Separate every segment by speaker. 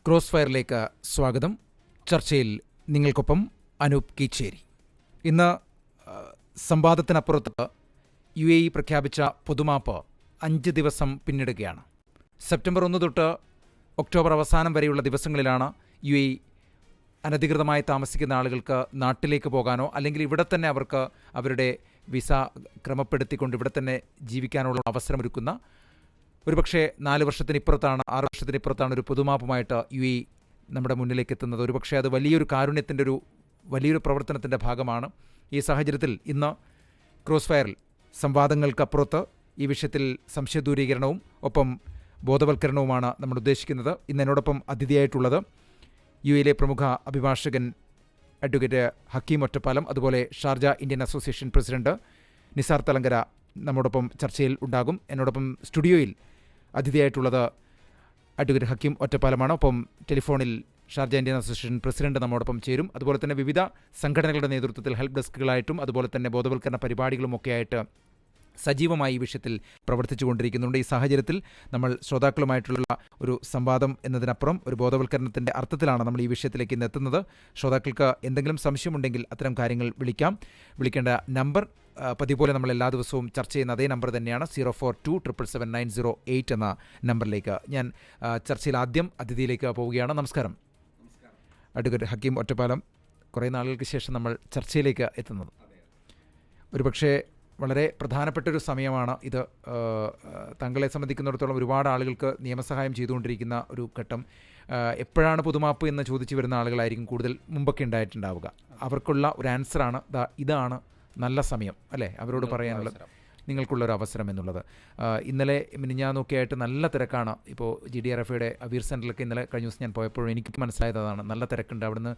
Speaker 1: Cross ഫയറിലേക്ക് സ്വാഗതം. ചർച്ചയിൽ നിങ്ങൾക്കൊപ്പം അനൂപ് കീച്ചേരി. ഇന്ന് സംവാദത്തിനപ്പുറത്ത് UAE പ്രഖ്യാപിച്ച പൊതുമാപ്പ് 5 ദിവസം പിന്നിടുകയാണ്. സെപ്റ്റംബർ 1 തൊട്ട് ഒക്ടോബർ അവസാനം വരെയുള്ള ദിവസങ്ങളിലാണ് UAE അനധികൃതമായി താമസിക്കുന്ന ആളുകൾക്ക് നാട്ടിലേക്ക് പോകാനോ അല്ലെങ്കിൽ ഇവിടെ തന്നെ അവർക്ക് അവരുടെ വിസ ക്രമപ്പെടുത്തിക്കൊണ്ട് ഇവിടെ തന്നെ ജീവിക്കാനുള്ള അവസരമൊരുക്കുന്ന ഒരുപക്ഷെ 4 വർഷത്തിനിപ്പുറത്താണ് 6 വർഷത്തിനിപ്പുറത്താണ് ഒരു പൊതുമാപ്പുമായിട്ട് UAE നമ്മുടെ മുന്നിലേക്ക് എത്തുന്നത്. ഒരുപക്ഷെ അത് വലിയൊരു കാരുണ്യത്തിൻ്റെ വലിയൊരു പ്രവർത്തനത്തിൻ്റെ ഭാഗമാണ്. ഈ സാഹചര്യത്തിൽ ഇന്ന് ക്രോസ് ഫയറിൽ സംവാദങ്ങൾക്കപ്പുറത്ത് ഈ വിഷയത്തിൽ സംശയദൂരീകരണവും ഒപ്പം ബോധവൽക്കരണവുമാണ് നമ്മൾ ഉദ്ദേശിക്കുന്നത്. ഇന്ന് എന്നോടൊപ്പം അതിഥിയായിട്ടുള്ളത് UAE പ്രമുഖ അഭിഭാഷകൻ അഡ്വക്കേറ്റ് ഹക്കീം ഒറ്റപ്പാലം, അതുപോലെ Sharjah Indian association president Nisar Thalangara നമ്മോടൊപ്പം ചർച്ചയിൽ ഉണ്ടാകും. എന്നോടൊപ്പം സ്റ്റുഡിയോയിൽ അതിഥിയായിട്ടുള്ളത് അഡ്വക്കേറ്റ് ഹക്കീം ഒറ്റപ്പാലമാണ്. ഒപ്പം ടെലിഫോണിൽ ഷാർജ ഇന്ത്യൻ അസോസിയേഷൻ പ്രസിഡന്റ് നമ്മോടൊപ്പം ചേരും. അതുപോലെ തന്നെ വിവിധ സംഘടനകളുടെ നേതൃത്വത്തിൽ ഹെൽപ്പ് ഡെസ്കുകളായിട്ടും അതുപോലെ തന്നെ ബോധവൽക്കരണ പരിപാടികളുമൊക്കെയായിട്ട് സജീവമായി ഈ വിഷയത്തിൽ പ്രവർത്തിച്ചു കൊണ്ടിരിക്കുന്നുണ്ട്. ഈ സാഹചര്യത്തിൽ നമ്മൾ ശ്രോതാക്കളുമായിട്ടുള്ള ഒരു സംവാദം എന്നതിനപ്പുറം ഒരു ബോധവൽക്കരണത്തിൻ്റെ അർത്ഥത്തിലാണ് നമ്മൾ ഈ വിഷയത്തിലേക്ക് ഇന്ന് എത്തുന്നത്. ശ്രോതാക്കൾക്ക് എന്തെങ്കിലും സംശയമുണ്ടെങ്കിൽ അത്തരം കാര്യങ്ങൾ വിളിക്കേണ്ട നമ്പർ പതിപോലെ നമ്മൾ എല്ലാ ദിവസവും ചർച്ച ചെയ്യുന്ന അതേ നമ്പർ തന്നെയാണ്, 0427779008 എന്ന നമ്പറിലേക്ക്. ഞാൻ ചർച്ചയിൽ ആദ്യം അതിഥിയിലേക്ക് പോവുകയാണ്. നമസ്കാരം അഡ്വക്കേറ്റ് ഹക്കീം ഒറ്റപ്പാലം. കുറേ നാളുകൾക്ക് ശേഷം നമ്മൾ ചർച്ചയിലേക്ക് എത്തുന്നത് ഒരുപക്ഷെ വളരെ പ്രധാനപ്പെട്ടൊരു സമയമാണ് ഇത്. താങ്കളെ സംബന്ധിക്കുന്നിടത്തോളം ഒരുപാട് ആളുകൾക്ക് നിയമസഹായം ചെയ്തുകൊണ്ടിരിക്കുന്ന ഒരു ഘട്ടം. എപ്പോഴാണ് പൊതുമാപ്പ് എന്ന് ചോദിച്ചു വരുന്ന ആളുകളായിരിക്കും കൂടുതൽ മുമ്പൊക്കെ ഉണ്ടായിട്ടുണ്ടാവുക. അവർക്കുള്ള ഒരു ആൻസറാണ് ഇതാണ് നല്ല സമയം, അല്ലേ, അവരോട് പറയാനുള്ളത്, നിങ്ങൾക്കുള്ളൊരു അവസരം എന്നുള്ളത്. ഇന്നലെ മിനിഞ്ഞാന്നൊക്കെയായിട്ട് നല്ല തിരക്കാണ്. ഇപ്പോൾ GDRFയുടെ അവീർ സെൻറ്ററിലൊക്കെ ഇന്നലെ കഴിഞ്ഞ ദിവസം ഞാൻ പോയപ്പോഴും എനിക്ക് മനസ്സിലായതാണ്, നല്ല തിരക്കുണ്ട്. അവിടുന്ന്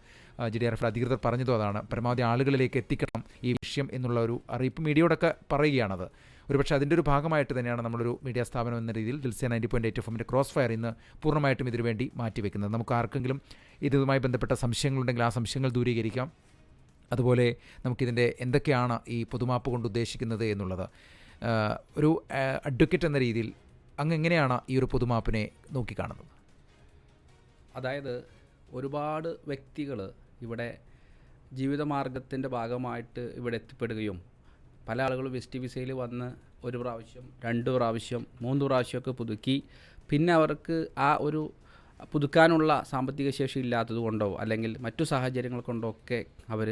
Speaker 1: GDRF അധികൃതർ പറഞ്ഞതും അതാണ്, പരമാവധി ആളുകളിലേക്ക് എത്തിക്കണം ഈ വിഷയം എന്നുള്ള ഒരു അറിയിപ്പ് മീഡിയയോടൊക്കെ പറയുകയാണത്. ഒരുപക്ഷെ അതിൻ്റെ ഒരു ഭാഗമായിട്ട് തന്നെയാണ് നമ്മളൊരു മീഡിയ സ്ഥാപനം എന്ന രീതിയിൽ ദിൽസ 90.8 FM ക്രോസ് ഫയർ ഇന്ന് പൂർണ്ണമായിട്ടും ഇതിനു വേണ്ടി മാറ്റിവെക്കുന്നത്. നമുക്ക് ആർക്കെങ്കിലും ഇതുമായി ബന്ധപ്പെട്ട സംശയങ്ങളുണ്ടെങ്കിൽ ആ സംശയങ്ങൾ ദൂരീകരിക്കാം. അതുപോലെ നമുക്കിതിൻ്റെ എന്തൊക്കെയാണ് ഈ പൊതുമാപ്പ് കൊണ്ട് ഉദ്ദേശിക്കുന്നത് എന്നുള്ളത് ഒരു അഡ്വക്കേറ്റ് എന്ന രീതിയിൽ അങ്ങ് എങ്ങനെയാണ് ഈ ഒരു പൊതുമാപ്പിനെ നോക്കിക്കാണുന്നത്?
Speaker 2: അതായത് ഒരുപാട് വ്യക്തികൾ ഇവിടെ ജീവിതമാർഗത്തിൻ്റെ ഭാഗമായിട്ട് ഇവിടെ എത്തിപ്പെടുകയും പല ആളുകളും വെസ്റ്റ് വിസയിൽ വന്ന് 1 പ്രാവശ്യം 2 പ്രാവശ്യം 3 പ്രാവശ്യമൊക്കെ പുതുക്കി പിന്നെ അവർക്ക് ആ ഒരു പുതുക്കാനുള്ള സാമ്പത്തിക ശേഷി ഇല്ലാത്തത് കൊണ്ടോ അല്ലെങ്കിൽ മറ്റു സാഹചര്യങ്ങൾ കൊണ്ടോ ഒക്കെ അവർ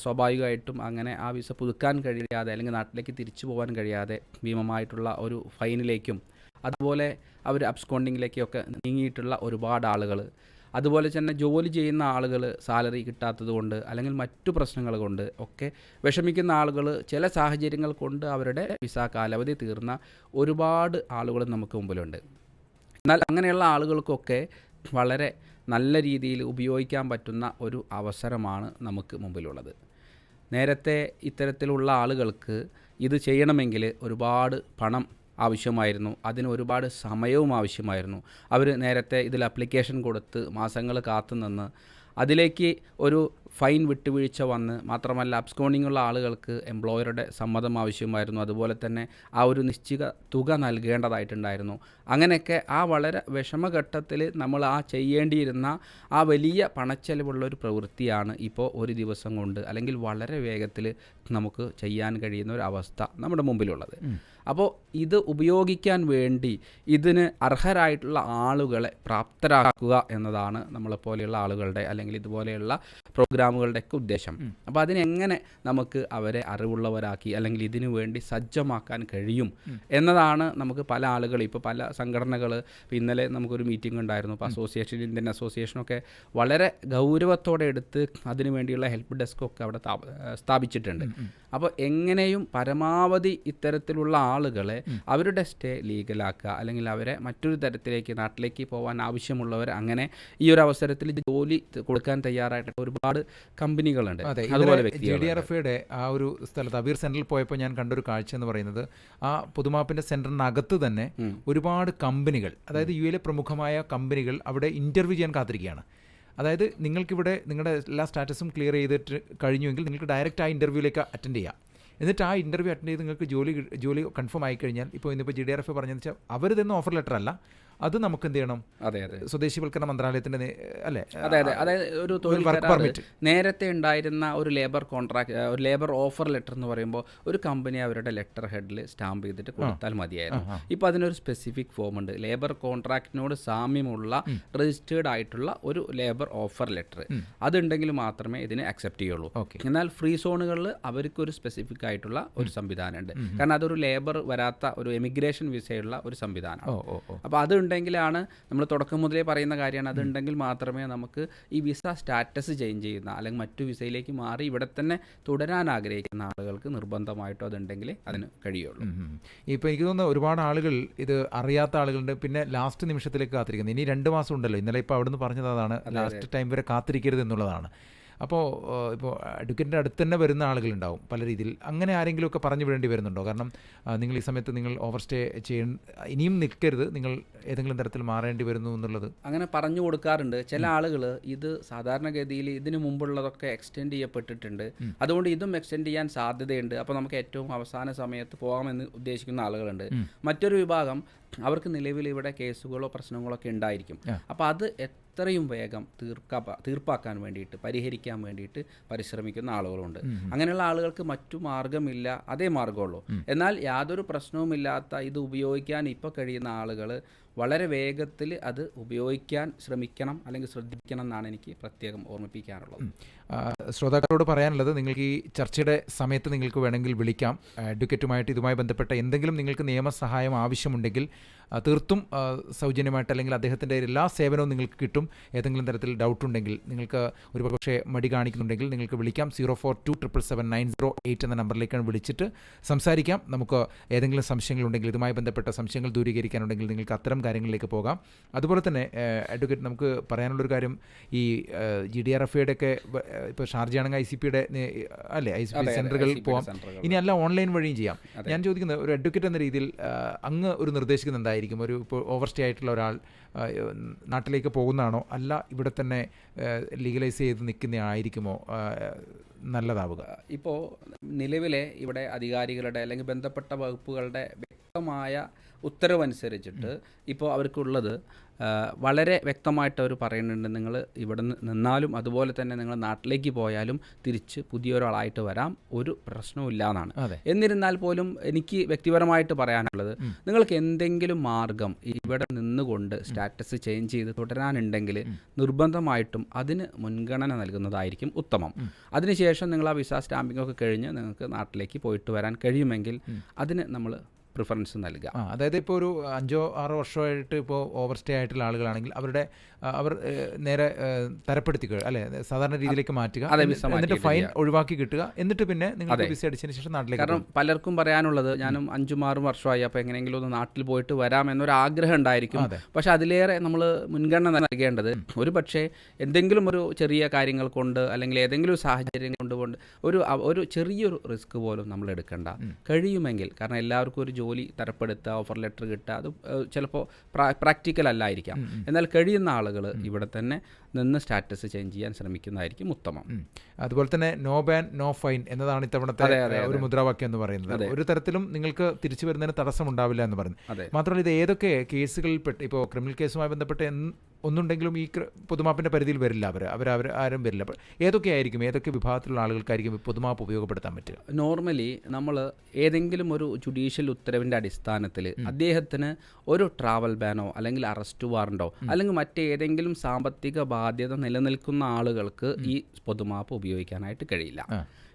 Speaker 2: സ്വാഭാവികമായിട്ടും അങ്ങനെ ആ വിസ പുതുക്കാൻ കഴിയാതെ അല്ലെങ്കിൽ നാട്ടിലേക്ക് തിരിച്ചു പോകാൻ കഴിയാതെ ഭീമമായിട്ടുള്ള ഒരു ഫൈനിലേക്കും അതുപോലെ അവർ അബ്സ്കോണ്ടിങ്ങിലേക്കൊക്കെ നീങ്ങിയിട്ടുള്ള ഒരുപാട് ആളുകൾ, അതുപോലെ തന്നെ ജോലി ചെയ്യുന്ന ആളുകൾ സാലറി കിട്ടാത്തത് കൊണ്ട് അല്ലെങ്കിൽ മറ്റു പ്രശ്നങ്ങൾ കൊണ്ട് ഒക്കെ വിഷമിക്കുന്ന ആളുകൾ, ചില സാഹചര്യങ്ങൾ കൊണ്ട് അവരുടെ വിസ കാലാവധി തീർന്ന ഒരുപാട് ആളുകൾ നമുക്ക് മുമ്പിലുണ്ട്. എന്നാൽ അങ്ങനെയുള്ള ആളുകൾക്കൊക്കെ വളരെ നല്ല രീതിയിൽ ഉപയോഗിക്കാൻ പറ്റുന്ന ഒരു അവസരമാണ് നമുക്ക് മുമ്പിലുള്ളത്. നേരത്തെ ഇത്തരത്തിലുള്ള ആളുകൾക്ക് ഇത് ചെയ്യണമെങ്കിൽ ഒരുപാട് പണം ആവശ്യമായിരുന്നു, അതിന് ഒരുപാട് സമയവും ആവശ്യമായിരുന്നു. അവർ നേരത്തെ ഇതിൽ ആപ്ലിക്കേഷൻ കൊടുത്ത് മാസങ്ങൾ കാത്തുനിന്ന് അതിലേക്ക് ഒരു ഫൈൻ വിട്ടുവീഴ്ച വന്ന്, മാത്രമല്ല അബ്സ്കോണ്ടിങ്ങുള്ള ആളുകൾക്ക് എംപ്ലോയറുടെ സമ്മതം ആവശ്യമായിരുന്നു, അതുപോലെ തന്നെ ആ ഒരു നിശ്ചിത തുക നൽകേണ്ടതായിട്ടുണ്ടായിരുന്നു. അങ്ങനെയൊക്കെ ആ വളരെ വിഷമഘട്ടത്തിൽ നമ്മൾ ആ ചെയ്യേണ്ടിയിരുന്ന ആ വലിയ പണച്ചെലവുള്ള ഒരു പ്രവൃത്തിയാണ് ഇപ്പോൾ ഒരു ദിവസം കൊണ്ട് അല്ലെങ്കിൽ വളരെ വേഗത്തിൽ നമുക്ക് ചെയ്യാൻ കഴിയുന്ന ഒരു അവസ്ഥ നമ്മുടെ മുമ്പിലുള്ളത്. അപ്പോൾ ഇത് ഉപയോഗിക്കാൻ വേണ്ടി ഇതിന് അർഹരായിട്ടുള്ള ആളുകളെ പ്രാപ്തരാക്കുക എന്നതാണ് നമ്മളെപ്പോലെയുള്ള ആളുകളുടെ അല്ലെങ്കിൽ ഇതുപോലെയുള്ള പ്രോഗ്രാമുകളുടെയൊക്കെ ഉദ്ദേശം. അപ്പോൾ അതിനെങ്ങനെ നമുക്ക് അവരെ അറിവുള്ളവരാക്കി അല്ലെങ്കിൽ ഇതിനു വേണ്ടി സജ്ജമാക്കാൻ കഴിയും എന്നതാണ് നമുക്ക് പല ആളുകൾ, ഇപ്പോൾ പല സംഘടനകൾ, ഇന്നലെ നമുക്കൊരു മീറ്റിംഗ് ഉണ്ടായിരുന്നു. ഇപ്പോൾ ഇന്ത്യൻ അസോസിയേഷനൊക്കെ വളരെ ഗൗരവത്തോടെ എടുത്ത് അതിനു വേണ്ടിയുള്ള ഹെൽപ്പ് ഡെസ്കൊക്കെ അവിടെ സ്ഥാപിച്ചിട്ടുണ്ട്. അപ്പോൾ എങ്ങനെയും പരമാവധി ഇത്തരത്തിലുള്ള ആളുകളെ അവരുടെ സ്റ്റേ ലീഗലാക്കുക അല്ലെങ്കിൽ അവരെ മറ്റൊരു തരത്തിലേക്ക് നാട്ടിലേക്ക് പോകാൻ ആവശ്യമുള്ളവർ അങ്ങനെ ഈ ഒരു അവസരത്തിൽ ജോലി കൊടുക്കാൻ തയ്യാറായിട്ട് ഒരുപാട് കമ്പനികളുണ്ട്. അതുപോലെ
Speaker 1: GDRFയുടെ ആ ഒരു സ്ഥലത്ത് അവീർ സെൻറ്ററിൽ പോയപ്പോൾ ഞാൻ കണ്ടൊരു കാഴ്ച എന്ന് പറയുന്നത്, ആ പൊതുമാപ്പിൻ്റെ സെൻറ്ററിനകത്ത് തന്നെ ഒരുപാട് കമ്പനികൾ, അതായത് UAE പ്രമുഖമായ കമ്പനികൾ അവിടെ ഇൻ്റർവ്യൂ ചെയ്യാൻ കാത്തിരിക്കുകയാണ്. അതായത് നിങ്ങൾക്കിവിടെ നിങ്ങളുടെ എല്ലാ സ്റ്റാറ്റസും ക്ലിയർ ചെയ്തിട്ട് കഴിഞ്ഞുവെങ്കിൽ നിങ്ങൾക്ക് ഡയറക്റ്റ് ആ ഇൻ്റർവ്യൂവിലേക്ക് അറ്റൻഡ് ചെയ്യാം. എന്നിട്ട് ആ ഇൻ്റർവ്യൂ അറ്റൻഡ് ചെയ്ത് നിങ്ങൾക്ക് ജോലി കൺഫേം ആയിക്കഴിഞ്ഞാൽ, ഇപ്പോൾ ഇന്നിപ്പോൾ GDRF പറഞ്ഞതെന്ന് വെച്ചാൽ അവർ തന്ന ഓഫർ ലെറ്റർ അല്ല, അത് നമുക്ക് എന്ത് ചെയ്യണം?
Speaker 2: അതെ അതെ
Speaker 1: സ്വദേശിവൽക്കരണ മന്ത്രാലയത്തിൻ്റെ അല്ലേ?
Speaker 2: അതെ അതെ അതായത് ഒരു തൊഴിൽ കരാറ് നേരത്തെ ഉണ്ടായിരുന്ന ഒരു ലേബർ കോൺട്രാക്ട്, ഒരു ലേബർ ഓഫർ ലെറ്റർ എന്ന് പറയുമ്പോൾ ഒരു കമ്പനി അവരുടെ ലെറ്റർ ഹെഡിൽ സ്റ്റാമ്പ് ചെയ്തിട്ട് കൊടുത്താൽ മതിയായിരുന്നു. ഇപ്പോൾ അതിനൊരു സ്പെസിഫിക് ഫോം ഉണ്ട്. ലേബർ കോൺട്രാക്റ്റിനോട് സാമ്യമുള്ള രജിസ്റ്റേർഡ് ആയിട്ടുള്ള ഒരു ലേബർ ഓഫർ ലെറ്റർ അതുണ്ടെങ്കിൽ മാത്രമേ ഇതിനെ അക്സെപ്റ്റ് ചെയ്യുള്ളൂ. എന്നാൽ ഫ്രീ സോണുകളിൽ അവർക്കൊരു സ്പെസിഫിക് ആയിട്ടുള്ള ഒരു സംവിധാനമുണ്ട്. കാരണം അതൊരു ലേബർ വരാത്ത ഒരു എമിഗ്രേഷൻ വിസയുള്ള ഒരു സംവിധാനമാണ്. അപ്പോൾ അതുണ്ടെങ്കിലാണ്, നമ്മൾ തുടക്കം മുതലേ പറയുന്ന കാര്യമാണ്, അതുണ്ടെങ്കിൽ മാത്രമേ നമുക്ക് ഈ വിസ സ്റ്റാറ്റസ് ചേഞ്ച് ചെയ്യുന്ന അല്ലെങ്കിൽ മറ്റു വിസയിലേക്ക് മാറി ഇവിടെ തന്നെ തുടരാൻ ആഗ്രഹിക്കുന്ന ആളുകൾക്ക് നിർബന്ധമായിട്ടും അതുണ്ടെങ്കിൽ അതിന് കഴിയുള്ളൂ.
Speaker 1: ഇപ്പോൾ എനിക്ക് തോന്നുന്നു ഒരുപാട് ആളുകൾ ഇത് അറിയാത്ത ആളുകളുണ്ട്. പിന്നെ ലാസ്റ്റ് നിമിഷത്തിലേക്ക് കാത്തിരിക്കുന്നത്. ഇനി 2 മാസം ഉണ്ടല്ലോ, ഇന്നലെ ഇപ്പോൾ അവിടുന്ന് പറഞ്ഞത് അതാണ്, ലാസ്റ്റ് ടൈം വരെ കാത്തിരിക്കരുത് എന്നുള്ളതാണ്. അപ്പോൾ ഇപ്പോൾ അഡ്വക്കേറ്റിൻ്റെ അടുത്ത് തന്നെ വരുന്ന ആളുകളുണ്ടാവും പല രീതിയിൽ. അങ്ങനെ ആരെങ്കിലുമൊക്കെ പറഞ്ഞു വിടേണ്ടി വരുന്നുണ്ടോ? കാരണം നിങ്ങൾ ഈ സമയത്ത് നിങ്ങൾ ഓവർ സ്റ്റേ ഇനിയും നിൽക്കരുത്, നിങ്ങൾ ഏതെങ്കിലും തരത്തിൽ മാറേണ്ടി വരുന്നു എന്നുള്ളത്
Speaker 2: അങ്ങനെ പറഞ്ഞു കൊടുക്കാറുണ്ട്. ചില ആളുകൾ ഇത് സാധാരണഗതിയിൽ ഇതിനു മുമ്പുള്ളതൊക്കെ എക്സ്റ്റെൻഡ് ചെയ്യപ്പെട്ടിട്ടുണ്ട്, അതുകൊണ്ട് ഇതും എക്സ്റ്റെൻഡ് ചെയ്യാൻ സാധ്യതയുണ്ട്, അപ്പോൾ നമുക്ക് ഏറ്റവും അവസാന സമയത്ത് പോകാമെന്ന് ഉദ്ദേശിക്കുന്ന ആളുകളുണ്ട്. മറ്റൊരു വിഭാഗം, അവർക്ക് നിലവിൽ ഇവിടെ കേസുകളോ പ്രശ്നങ്ങളോ ഒക്കെ ഉണ്ടായിരിക്കും. അപ്പോൾ അത് എത്രയും വേഗം തീർപ്പാക്കാൻ വേണ്ടിയിട്ട്, പരിഹരിക്കാൻ വേണ്ടിയിട്ട് പരിശ്രമിക്കുന്ന ആളുകളുണ്ട്. അങ്ങനെയുള്ള ആളുകൾക്ക് മറ്റു മാർഗമില്ല, അതേ മാർഗമുള്ളൂ. എന്നാൽ യാതൊരു പ്രശ്നവുമില്ലാത്ത ഇത് ഉപയോഗിക്കാൻ ഇപ്പോൾ കഴിയുന്ന ആളുകൾ വളരെ വേഗത്തിൽ അത് ഉപയോഗിക്കാൻ ശ്രമിക്കണം, അല്ലെങ്കിൽ ശ്രദ്ധിക്കണം എന്നാണ് എനിക്ക് പ്രത്യേകം ഓർമ്മിപ്പിക്കാനുള്ളത്.
Speaker 1: ശ്രോതാക്കളോട് പറയാനുള്ളത്, നിങ്ങൾക്ക് ഈ ചർച്ചയുടെ സമയത്ത് നിങ്ങൾക്ക് വേണമെങ്കിൽ വിളിക്കാം. അഡ്വക്കേറ്റുമായിട്ട് ഇതുമായി ബന്ധപ്പെട്ട എന്തെങ്കിലും നിങ്ങൾക്ക് നിയമസഹായം ആവശ്യമുണ്ടെങ്കിൽ തീർത്തും സൗജന്യമായിട്ട്, അല്ലെങ്കിൽ അദ്ദേഹത്തിൻ്റെ എല്ലാ സേവനവും നിങ്ങൾക്ക് കിട്ടും. ഏതെങ്കിലും തരത്തിൽ ഡൗട്ട് ഉണ്ടെങ്കിൽ, നിങ്ങൾക്ക് ഒരു പക്ഷേ മടി കാണിക്കുന്നുണ്ടെങ്കിൽ നിങ്ങൾക്ക് വിളിക്കാം. 0427779008 എന്ന നമ്പറിലേക്കാണ് വിളിച്ചിട്ട് സംസാരിക്കാം. നമുക്ക് ഏതെങ്കിലും സംശയങ്ങളുണ്ടെങ്കിൽ, ഇതുമായി ബന്ധപ്പെട്ട സംശയങ്ങൾ ദൂരീകരിക്കാനുണ്ടെങ്കിൽ നിങ്ങൾക്ക് അത്തരം കാര്യങ്ങളിലേക്ക് പോകാം. അതുപോലെ തന്നെ അഡ്വക്കേറ്റ്, നമുക്ക് പറയാനുള്ളൊരു കാര്യം, ഈ GDRFയുടെ ഒക്കെ ഇപ്പോൾ ഷാർജയാണെങ്കിൽ ICPയുടെ അല്ലേ, ICP സെൻറ്ററുകളിൽ പോകാം. ഇനി അല്ല ഓൺലൈൻ വഴിയും ചെയ്യാം. ഞാൻ ചോദിക്കുന്നത്, ഒരു അഡ്വക്കേറ്റ് എന്ന രീതിയിൽ അങ്ങ് ഒരു നിർദ്ദേശിക്കുന്നത് എന്തായിരിക്കും? ഒരു ഇപ്പോൾ ഓവർ സ്റ്റേ ആയിട്ടുള്ള ഒരാൾ നാട്ടിലേക്ക് പോകുന്നതാണോ, അല്ല ഇവിടെ തന്നെ ലീഗലൈസ് ചെയ്ത് നിൽക്കുന്ന ആയിരിക്കുമോ നല്ലതാവുക?
Speaker 2: ഇപ്പോൾ നിലവിലെ ഇവിടെ അധികാരികളുടെ അല്ലെങ്കിൽ ബന്ധപ്പെട്ട വകുപ്പുകളുടെ വ്യക്തമായ ഉത്തരവനുസരിച്ചിട്ട് ഇപ്പോൾ അവർക്കുള്ളത് വളരെ വ്യക്തമായിട്ട് അവർ പറയുന്നുണ്ട്, നിങ്ങൾ ഇവിടെ നിന്നാലും അതുപോലെ തന്നെ നിങ്ങൾ നാട്ടിലേക്ക് പോയാലും തിരിച്ച് പുതിയൊരാളായിട്ട് വരാം, ഒരു പ്രശ്നവുമില്ല എന്നാണ്. എന്നിരുന്നാൽ പോലും എനിക്ക് വ്യക്തിപരമായിട്ട് പറയാനുള്ളത്, നിങ്ങൾക്ക് എന്തെങ്കിലും മാർഗം ഇവിടെ നിന്നുകൊണ്ട് സ്റ്റാറ്റസ് ചേഞ്ച് ചെയ്ത് തുടരാനുണ്ടെങ്കിൽ നിർബന്ധമായിട്ടും അതിന് മുൻഗണന നൽകുന്നതായിരിക്കും ഉത്തമം. അതിനുശേഷം നിങ്ങൾ ആ വിസ സ്റ്റാമ്പിംഗ് ഒക്കെ കഴിഞ്ഞ് നിങ്ങൾക്ക് നാട്ടിലേക്ക് പോയിട്ട് വരാൻ കഴിയുമെങ്കിൽ അതിന് നമ്മൾ പ്രിഫറൻസ് നൽകുക.
Speaker 1: അതായത് ഇപ്പോൾ ഒരു 5-6 വർഷമായിട്ട് ഇപ്പോൾ ഓവർ സ്റ്റേ ആയിട്ടുള്ള ആളുകളാണെങ്കിൽ അവർ നേരെ തരപ്പെടുത്തിക്കുക, അല്ലെ, സാധാരണ രീതിയിലേക്ക് മാറ്റുക, എന്നിട്ട് ഫൈൻ ഒഴിവാക്കി കിട്ടുക, എന്നിട്ട് പിന്നെ നിങ്ങൾ വിസ അടിച്ചതിന് ശേഷം നാട്ടിലേക്ക്.
Speaker 2: കാരണം പലർക്കും പറയാനുള്ളത്, ഞാനും 5-6 വർഷമായി, അപ്പോൾ എങ്ങനെയെങ്കിലും ഒന്ന് നാട്ടിൽ പോയിട്ട് വരാം എന്നൊരു ആഗ്രഹം ഉണ്ടായിരിക്കും. പക്ഷെ അതിലേറെ നമ്മൾ മുൻഗണന നൽകേണ്ടത്, ഒരു പക്ഷേ എന്തെങ്കിലും ഒരു ചെറിയ കാര്യങ്ങൾ കൊണ്ട് അല്ലെങ്കിൽ ഏതെങ്കിലും ഒരു സാഹചര്യം കൊണ്ടുകൊണ്ട് ഒരു ചെറിയൊരു റിസ്ക് പോലും നമ്മൾ എടുക്കേണ്ട. കഴിയുമെങ്കിൽ, കാരണം എല്ലാവർക്കും ഒരു ജോലി തരപ്പെടുത്തുക, ഓഫർ ലെറ്റർ കിട്ടുക, അത് ചിലപ്പോൾ പ്രാക്ടിക്കൽ അല്ലായിരിക്കാം. എന്നാൽ കഴിയുന്ന ആളുകൾ ഇവിടെ തന്നെ നിന്ന് സ്റ്റാറ്റസ് ചേഞ്ച് ചെയ്യാൻ ശ്രമിക്കുന്നതായിരിക്കും ഉത്തമം.
Speaker 1: അതുപോലെ തന്നെ നോ ബാൻ നോ ഫൈൻ എന്നതാണ് ഇത്തവണത്തെ ഒരു മുദ്രാവാക്യം എന്ന് പറയുന്നത്. ഒരു തരത്തിലും നിങ്ങൾക്ക് തിരിച്ചു വരുന്നതിന് തടസ്സം ഉണ്ടാവില്ല എന്ന് പറയുന്നത്. മാത്രമല്ല, ഇത് ഏതൊക്കെ കേസുകളിൽ പെട്ട്, ഇപ്പോൾ ക്രിമിനൽ കേസുമായി ബന്ധപ്പെട്ട് ഒന്നുണ്ടെങ്കിലും ഈ പൊതുമാപ്പിൻ്റെ പരിധിയിൽ വരില്ല, അവർ ആരും വരില്ല. അപ്പോൾ ഏതൊക്കെ വിഭാഗത്തിലുള്ള ആളുകൾക്കായിരിക്കും പൊതുമാപ്പ് ഉപയോഗപ്പെടുത്താൻ പറ്റുക?
Speaker 2: നോർമലി നമ്മൾ ഏതെങ്കിലും ഒരു ജുഡീഷ്യൽ ഉത്തരവിൻ്റെ അടിസ്ഥാനത്തിൽ അദ്ദേഹത്തിന് ഒരു ട്രാവൽ ബാനോ അല്ലെങ്കിൽ അറസ്റ്റ് വാറണ്ടോ അല്ലെങ്കിൽ മറ്റേതെങ്കിലും സാമ്പത്തിക ബാധ്യത നിലനിൽക്കുന്ന ആളുകൾക്ക് ഈ പൊതുമാപ്പ് ഉപയോഗിക്കാനായിട്ട് കഴിയില്ല.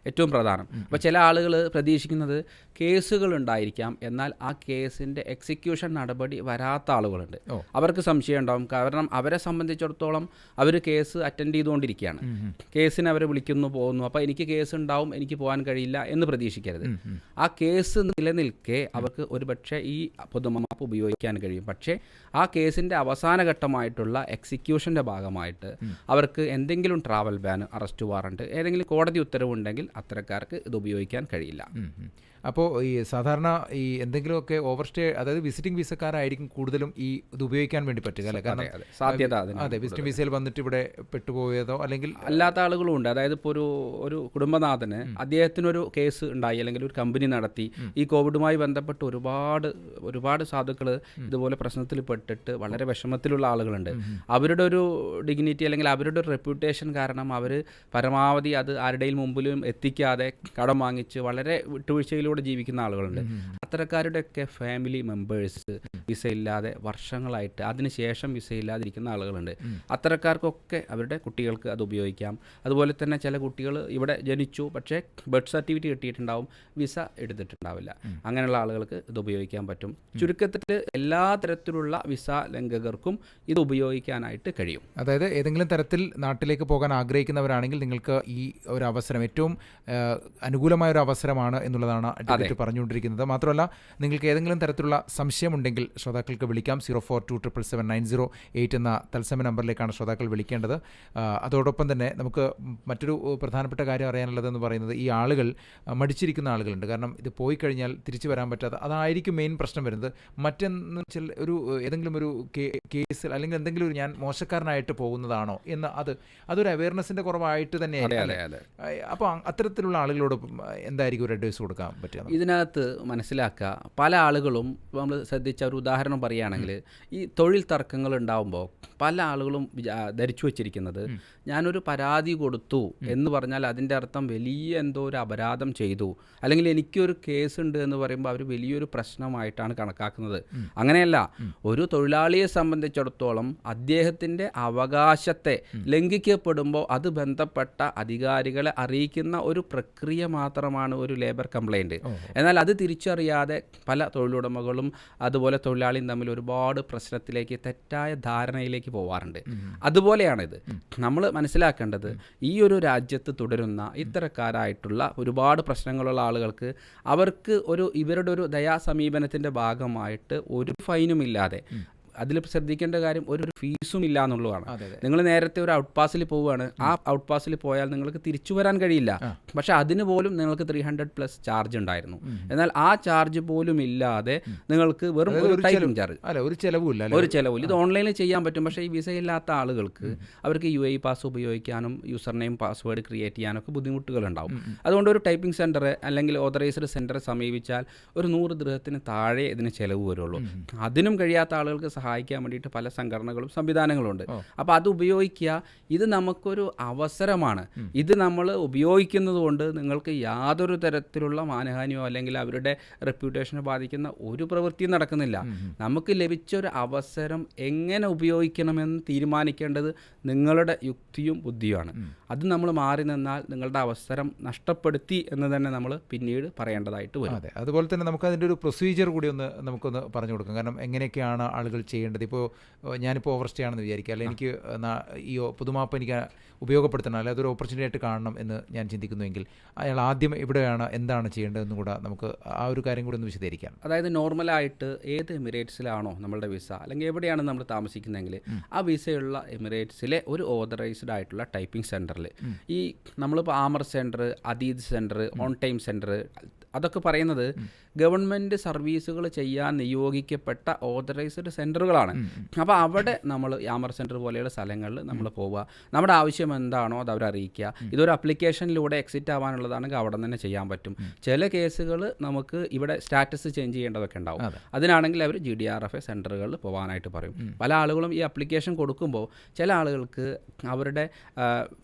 Speaker 2: ഏറ്റവും പ്രധാനം. അപ്പോൾ ചില ആളുകൾ പ്രതീക്ഷിക്കുന്നത് കേസുകൾ ഉണ്ടായിരിക്കാം, എന്നാൽ ആ കേസിൻ്റെ എക്സിക്യൂഷൻ നടപടി വരാത്ത ആളുകളുണ്ട്. അവർക്ക് സംശയം ഉണ്ടാവും. കാരണം അവരെ സംബന്ധിച്ചിടത്തോളം അവർ കേസ് അറ്റൻഡ് ചെയ്തുകൊണ്ടിരിക്കുകയാണ്, കേസിന് അവരെ വിളിക്കുന്നു, പോകുന്നു, അപ്പോൾ എനിക്ക് കേസ് ഉണ്ടാവും, എനിക്ക് പോകാൻ കഴിയില്ല എന്ന് പ്രതീക്ഷിക്കരുത്. ആ കേസ് നിലനിൽക്കെ അവർക്ക് ഒരുപക്ഷെ ഈ പൊതുമാപ്പ് ഉപയോഗിക്കാൻ കഴിയും. പക്ഷേ ആ കേസിൻ്റെ അവസാന ഘട്ടമായിട്ടുള്ള എക്സിക്യൂഷൻ്റെ ഭാഗമായിട്ട് അവർക്ക് എന്തെങ്കിലും ട്രാവൽ ബാൻ, അറസ്റ്റ് വാറണ്ട്, ഏതെങ്കിലും കോടതി ഉത്തരവുണ്ടെങ്കിൽ അത്തരക്കാർക്ക് ഇത് ഉപയോഗിക്കാൻ കഴിയില്ല.
Speaker 1: അപ്പോൾ ഈ സാധാരണ ഈ എന്തെങ്കിലുമൊക്കെ ഓവർ സ്റ്റേ, അതായത് വിസിറ്റിംഗ് വിസക്കാരായിരിക്കും കൂടുതലും ഈ ഇത് ഉപയോഗിക്കാൻ വേണ്ടി പറ്റുക അല്ലേ? കാരണം
Speaker 2: സാധ്യത
Speaker 1: അതെ, വിസിറ്റിംഗ് വിസയിൽ വന്നിട്ട് ഇവിടെ പെട്ടുപോയതോ അല്ലെങ്കിൽ
Speaker 2: അല്ലാത്ത ആളുകളും ഉണ്ട്. അതായത് ഇപ്പോൾ ഒരു കുടുംബനാഥന് അദ്ദേഹത്തിനൊരു കേസ് ഉണ്ടായി, അല്ലെങ്കിൽ ഒരു കമ്പനി നടത്തി, ഈ കോവിഡുമായി ബന്ധപ്പെട്ട് ഒരുപാട് സാധുക്കൾ ഇതുപോലെ പ്രശ്നത്തിൽ പെട്ടിട്ട് വളരെ വിഷമത്തിലുള്ള ആളുകളുണ്ട്. അവരുടെ ഒരു ഡിഗ്നിറ്റി അല്ലെങ്കിൽ അവരുടെ ഒരു റെപ്യൂട്ടേഷൻ കാരണം അവർ പരമാവധി അത് ആരുടെയും മുമ്പിലും എത്തിക്കാതെ കടം വാങ്ങിച്ച് വളരെ വിട്ടുവീഴ്ചയിലൂടെ ജീവിക്കുന്ന ആളുകളുണ്ട്. അത്തരക്കാരുടെയൊക്കെ ഫാമിലി മെമ്പേഴ്സ് വിസ ഇല്ലാതെ വർഷങ്ങളായിട്ട് അതിനുശേഷം വിസ ഇല്ലാതിരിക്കുന്ന ആളുകളുണ്ട്. അത്തരക്കാർക്കൊക്കെ അവരുടെ കുട്ടികൾക്ക് അത് ഉപയോഗിക്കാം. അതുപോലെ തന്നെ ചില കുട്ടികൾ ഇവിടെ ജനിച്ചു, പക്ഷേ ബർത്ത് സർട്ടിഫിക്കറ്റ് കിട്ടിയിട്ടുണ്ടാവും, വിസ എടുത്തിട്ടുണ്ടാവില്ല. അങ്ങനെയുള്ള ആളുകൾക്ക് ഇത് ഉപയോഗിക്കാൻ പറ്റും. ചുരുക്കത്തിൽ എല്ലാ തരത്തിലുള്ള വിസ ലംഘകർക്കും ഇത് ഉപയോഗിക്കാനായിട്ട് കഴിയും.
Speaker 1: അതായത് ഏതെങ്കിലും തരത്തിൽ നാട്ടിലേക്ക് പോകാൻ ആഗ്രഹിക്കുന്നവരാണെങ്കിൽ നിങ്ങൾക്ക് ഈ ഒരു അവസരം ഏറ്റവും അനുകൂലമായ ഒരു അവസരമാണ് എന്നുള്ളതാണ് അഡ്വക്കേറ്റ് പറഞ്ഞുകൊണ്ടിരിക്കുന്നത്. മാത്രമല്ല, നിങ്ങൾക്ക് ഏതെങ്കിലും തരത്തിലുള്ള സംശയമുണ്ടെങ്കിൽ ശ്രോതാക്കൾക്ക് വിളിക്കാം. 0427779008 എന്ന തത്സമയ നമ്പറിലേക്കാണ് ശ്രോതാക്കൾ വിളിക്കേണ്ടത്. അതോടൊപ്പം തന്നെ നമുക്ക് മറ്റൊരു പ്രധാനപ്പെട്ട കാര്യം അറിയാനുള്ളതെന്ന് പറയുന്നത്, ഈ ആളുകൾ മടിച്ചിരിക്കുന്ന ആളുകളുണ്ട്. കാരണം ഇത് പോയി കഴിഞ്ഞാൽ തിരിച്ചു വരാൻ പറ്റാത്ത, അതായിരിക്കും മെയിൻ പ്രശ്നം വരുന്നത്. മറ്റെന്ന് വെച്ചാൽ ഏതെങ്കിലും ഒരു കേസിൽ അല്ലെങ്കിൽ എന്തെങ്കിലും ഒരു ഞാൻ മോശക്കാരനായിട്ട് പോകുന്നതാണോ എന്ന് അതൊരു അവയർനെസ്സിൻ്റെ കുറവായിട്ട് തന്നെയായിരിക്കും. അപ്പോൾ അത്തരത്തിലുള്ള ആളുകളോട് എന്തായിരിക്കും ഒരു അഡ്വൈസ് കൊടുക്കാൻ പറ്റുക?
Speaker 2: ഇതിനകത്ത് മനസ്സിലാക്കുക, പല ആളുകളും നമ്മൾ ശ്രദ്ധിച്ച ഒരു ഉദാഹരണം പറയുകയാണെങ്കിൽ, ഈ തൊഴിൽ തർക്കങ്ങൾ ഉണ്ടാകുമ്പോൾ പല ആളുകളും ധരിച്ചു വച്ചിരിക്കുന്നത് ഞാനൊരു പരാതി കൊടുത്തു എന്ന് പറഞ്ഞാൽ അതിൻ്റെ അർത്ഥം വലിയ എന്തോ ഒരു അപരാധം ചെയ്തു, അല്ലെങ്കിൽ എനിക്കൊരു കേസ് ഉണ്ട് എന്ന് പറയുമ്പോൾ അവർ വലിയൊരു പ്രശ്നമായിട്ടാണ് കണക്കാക്കുന്നത്. അങ്ങനെയല്ല. ഒരു തൊഴിലാളിയെ സംബന്ധിച്ചിടത്തോളം അദ്ദേഹത്തിൻ്റെ അവകാശത്തെ ലംഘിക്കപ്പെടുമ്പോൾ അത് ബന്ധപ്പെട്ട അധികാരികളെ അറിയിക്കുന്ന ഒരു പ്രക്രിയ മാത്രമാണ് ഒരു ലേബർ കംപ്ലൈൻറ്റ്. എന്നാൽ അത് തിരിച്ചറിയാതെ പല തൊഴിലുടമകളും അതുപോലെ തൊഴിലാളിയും തമ്മിൽ ഒരുപാട് പ്രശ്നത്തിലേക്ക്, തെറ്റായ ധാരണയിലേക്ക് പോവാറുണ്ട്. അതുപോലെയാണിത്. നമ്മൾ മനസ്സിലാക്കേണ്ടത്, ഈ ഒരു രാജ്യത്ത് തുടരുന്ന ഇത്തരക്കാരായിട്ടുള്ള ഒരുപാട് പ്രശ്നങ്ങളുള്ള ആളുകൾക്ക് അവർക്ക് ഇവരുടെ ഒരു ദയാസമീപനത്തിൻ്റെ ഭാഗമായിട്ട് ഒരു ഫൈനും ഇല്ലാതെ, അതിൽ ശ്രദ്ധിക്കേണ്ട കാര്യം ഒരു ഫീസും ഇല്ല എന്നുള്ളതാണ്. നിങ്ങൾ നേരത്തെ ഒരു ഔട്ട് പാസിൽ പോവുകയാണ്, ആ ഔട്ട് പാസിൽ പോയാൽ നിങ്ങൾക്ക് തിരിച്ചു വരാൻ കഴിയില്ല. പക്ഷെ അതിന് പോലും നിങ്ങൾക്ക് 300+ ചാർജ് ഉണ്ടായിരുന്നു. എന്നാൽ ആ ചാർജ് പോലും ഇല്ലാതെ നിങ്ങൾക്ക് വെറും ഒരു ടൈപ്പിംഗ് ചാർജ്, ഒരു ചെലവില്ല. ഇത് ഓൺലൈനിൽ ചെയ്യാൻ പറ്റും. പക്ഷേ ഈ വിസ ഇല്ലാത്ത ആളുകൾക്ക് അവർക്ക് UAE പാസ് ഉപയോഗിക്കാനും യൂസർ നെയിം പാസ്വേഡ് ക്രിയേറ്റ് ചെയ്യാനൊക്കെ ബുദ്ധിമുട്ടുകളുണ്ടാവും. അതുകൊണ്ട് ഒരു ടൈപ്പിംഗ് സെൻറ്റർ അല്ലെങ്കിൽ ഓതറൈസ്ഡ് സെൻറ്റർ സമീപിച്ചാൽ ഒരു 100 ദിർഹത്തിന് താഴെ ഇതിന് ചിലവ് വരുള്ളൂ. അതിനും കഴിയാത്ത ആളുകൾക്ക് സഹായിക്കാൻ വേണ്ടിയിട്ട് പല സംഘടനകളും സംവിധാനങ്ങളുണ്ട്. അപ്പോൾ അത് ഉപയോഗിക്കുക. ഇത് നമുക്കൊരു അവസരമാണ്. ഇത് നമ്മൾ ഉപയോഗിക്കുന്നത് കൊണ്ട് നിങ്ങൾക്ക് യാതൊരു തരത്തിലുള്ള മാനഹാനിയോ അല്ലെങ്കിൽ അവരുടെ റെപ്യൂട്ടേഷനെ ബാധിക്കുന്ന ഒരു പ്രവൃത്തിയും നടക്കുന്നില്ല. നമുക്ക് ലഭിച്ചൊരു അവസരം എങ്ങനെ ഉപയോഗിക്കണമെന്ന് തീരുമാനിക്കേണ്ടത് നിങ്ങളുടെ യുക്തിയും ബുദ്ധിയുമാണ്. അത് നമ്മൾ മാറി നിന്നാൽ നിങ്ങളുടെ അവസരം നഷ്ടപ്പെടുത്തി എന്ന് തന്നെ നമ്മൾ പിന്നീട് പറയേണ്ടതായിട്ട് വരും.
Speaker 1: അതെ, അതുപോലെ തന്നെ നമുക്ക് അതിൻ്റെ ഒരു പ്രൊസീജിയർ കൂടി നമുക്കൊന്ന് പറഞ്ഞു കൊടുക്കാം. കാരണം എങ്ങനെയൊക്കെയാണ് ആളുകൾ ചെയ്യേണ്ടത്? ഇപ്പോൾ ഞാനിപ്പോൾ ഓവർ സ്റ്റേ ആണെന്ന് വിചാരിക്കുക, അല്ലെങ്കിൽ എനിക്ക് ഈ പുതുമാപ്പ് എനിക്ക് ഉപയോഗപ്പെടുത്തണം, അല്ലെങ്കിൽ അതൊരു ഓപ്പർച്യൂണിറ്റി ആയിട്ട് കാണണം എന്ന് ഞാൻ ചിന്തിക്കുന്നുവെങ്കിൽ അയാൾ ആദ്യം എവിടെയാണ് എന്താണ് ചെയ്യേണ്ടതെന്നും കൂടെ നമുക്ക് ആ ഒരു കാര്യം കൂടി ഒന്ന് വിശദീകരിക്കാം.
Speaker 2: അതായത് നോർമലായിട്ട് ഏത് എമിറേറ്റ്സിലാണോ നമ്മളുടെ വിസ, അല്ലെങ്കിൽ എവിടെയാണ് നമ്മൾ താമസിക്കുന്നതെങ്കിൽ ആ വിസയുള്ള എമിറേറ്റ്സിലെ ഒരു ഓതറൈസ്ഡ് ആയിട്ടുള്ള ടൈപ്പിംഗ് സെൻറ്ററിൽ, ഈ നമ്മളിപ്പോൾ ആമർ സെൻറ്റർ, അദീദ് സെൻറ്റർ, ഓൺ ടൈം സെൻറ്റർ, അതൊക്കെ പറയുന്നത് ഗവൺമെൻറ് സർവീസുകൾ ചെയ്യാൻ നിയോഗിക്കപ്പെട്ട ഓതറൈസ്ഡ് സെൻറ്ററുകളാണ്. അപ്പോൾ അവിടെ നമ്മൾ യാമർ സെൻറ്റർ പോലെയുള്ള സ്ഥലങ്ങളിൽ നമ്മൾ പോവുക, നമ്മുടെ ആവശ്യം എന്താണോ അത് അവരെ അറിയിക്കുക. ഇതൊരു അപ്ലിക്കേഷനിലൂടെ എക്സിറ്റ് ആവാനുള്ളതാണെങ്കിൽ അവിടെ തന്നെ ചെയ്യാൻ പറ്റും. ചില കേസുകൾ നമുക്ക് ഇവിടെ സ്റ്റാറ്റസ് ചേഞ്ച് ചെയ്യേണ്ടതൊക്കെ ഉണ്ടാവും. അതിനാണെങ്കിൽ അവർ GDRFA സെൻറ്ററുകളിൽ പോകാനായിട്ട് പറയും. പല ആളുകളും ഈ അപ്ലിക്കേഷൻ കൊടുക്കുമ്പോൾ ചില ആളുകൾക്ക് അവരുടെ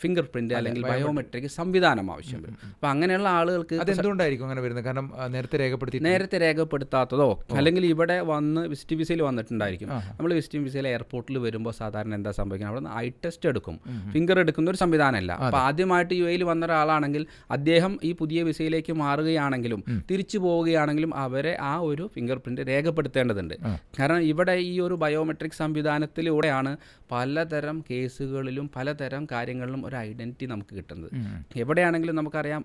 Speaker 2: ഫിംഗർ പ്രിൻറ്റ് അല്ലെങ്കിൽ ബയോമെട്രിക് സംവിധാനം ആവശ്യം വരും. അപ്പോൾ അങ്ങനെയുള്ള ആളുകൾക്ക്
Speaker 1: എന്തുകൊണ്ടായിരിക്കും അങ്ങനെ വരുന്നത്? കാരണം
Speaker 2: നേരത്തെ രേഖപ്പെടുത്താത്തതോ അല്ലെങ്കിൽ ഇവിടെ വന്ന് വിസിറ്റ് വിസയിൽ വന്നിട്ടുണ്ടായിരിക്കും. നമ്മൾ വിസിറ്റിംഗ് വിസയിൽ എയർപോർട്ടിൽ വരുമ്പോൾ സാധാരണ എന്താ സംഭവിക്കുന്നത്, അവിടെ നിന്ന് ഐ ടെസ്റ്റ് എടുക്കും, ഫിംഗർ എടുക്കുന്ന ഒരു സംവിധാനമല്ല. അപ്പോൾ ആദ്യമായിട്ട് UAE വന്ന ഒരാളാണെങ്കിൽ അദ്ദേഹം ഈ പുതിയ വിസയിലേക്ക് മാറുകയാണെങ്കിലും തിരിച്ചു പോവുകയാണെങ്കിലും അവരെ ആ ഒരു ഫിംഗർ പ്രിൻറ്റ് രേഖപ്പെടുത്തേണ്ടതുണ്ട്. കാരണം ഇവിടെ ഈ ഒരു ബയോമെട്രിക് സംവിധാനത്തിലൂടെയാണ് പലതരം കേസുകളിലും പലതരം കാര്യങ്ങളിലും ഒരു ഐഡൻറ്റിറ്റി നമുക്ക് കിട്ടുന്നത്. എവിടെയാണെങ്കിലും നമുക്കറിയാം,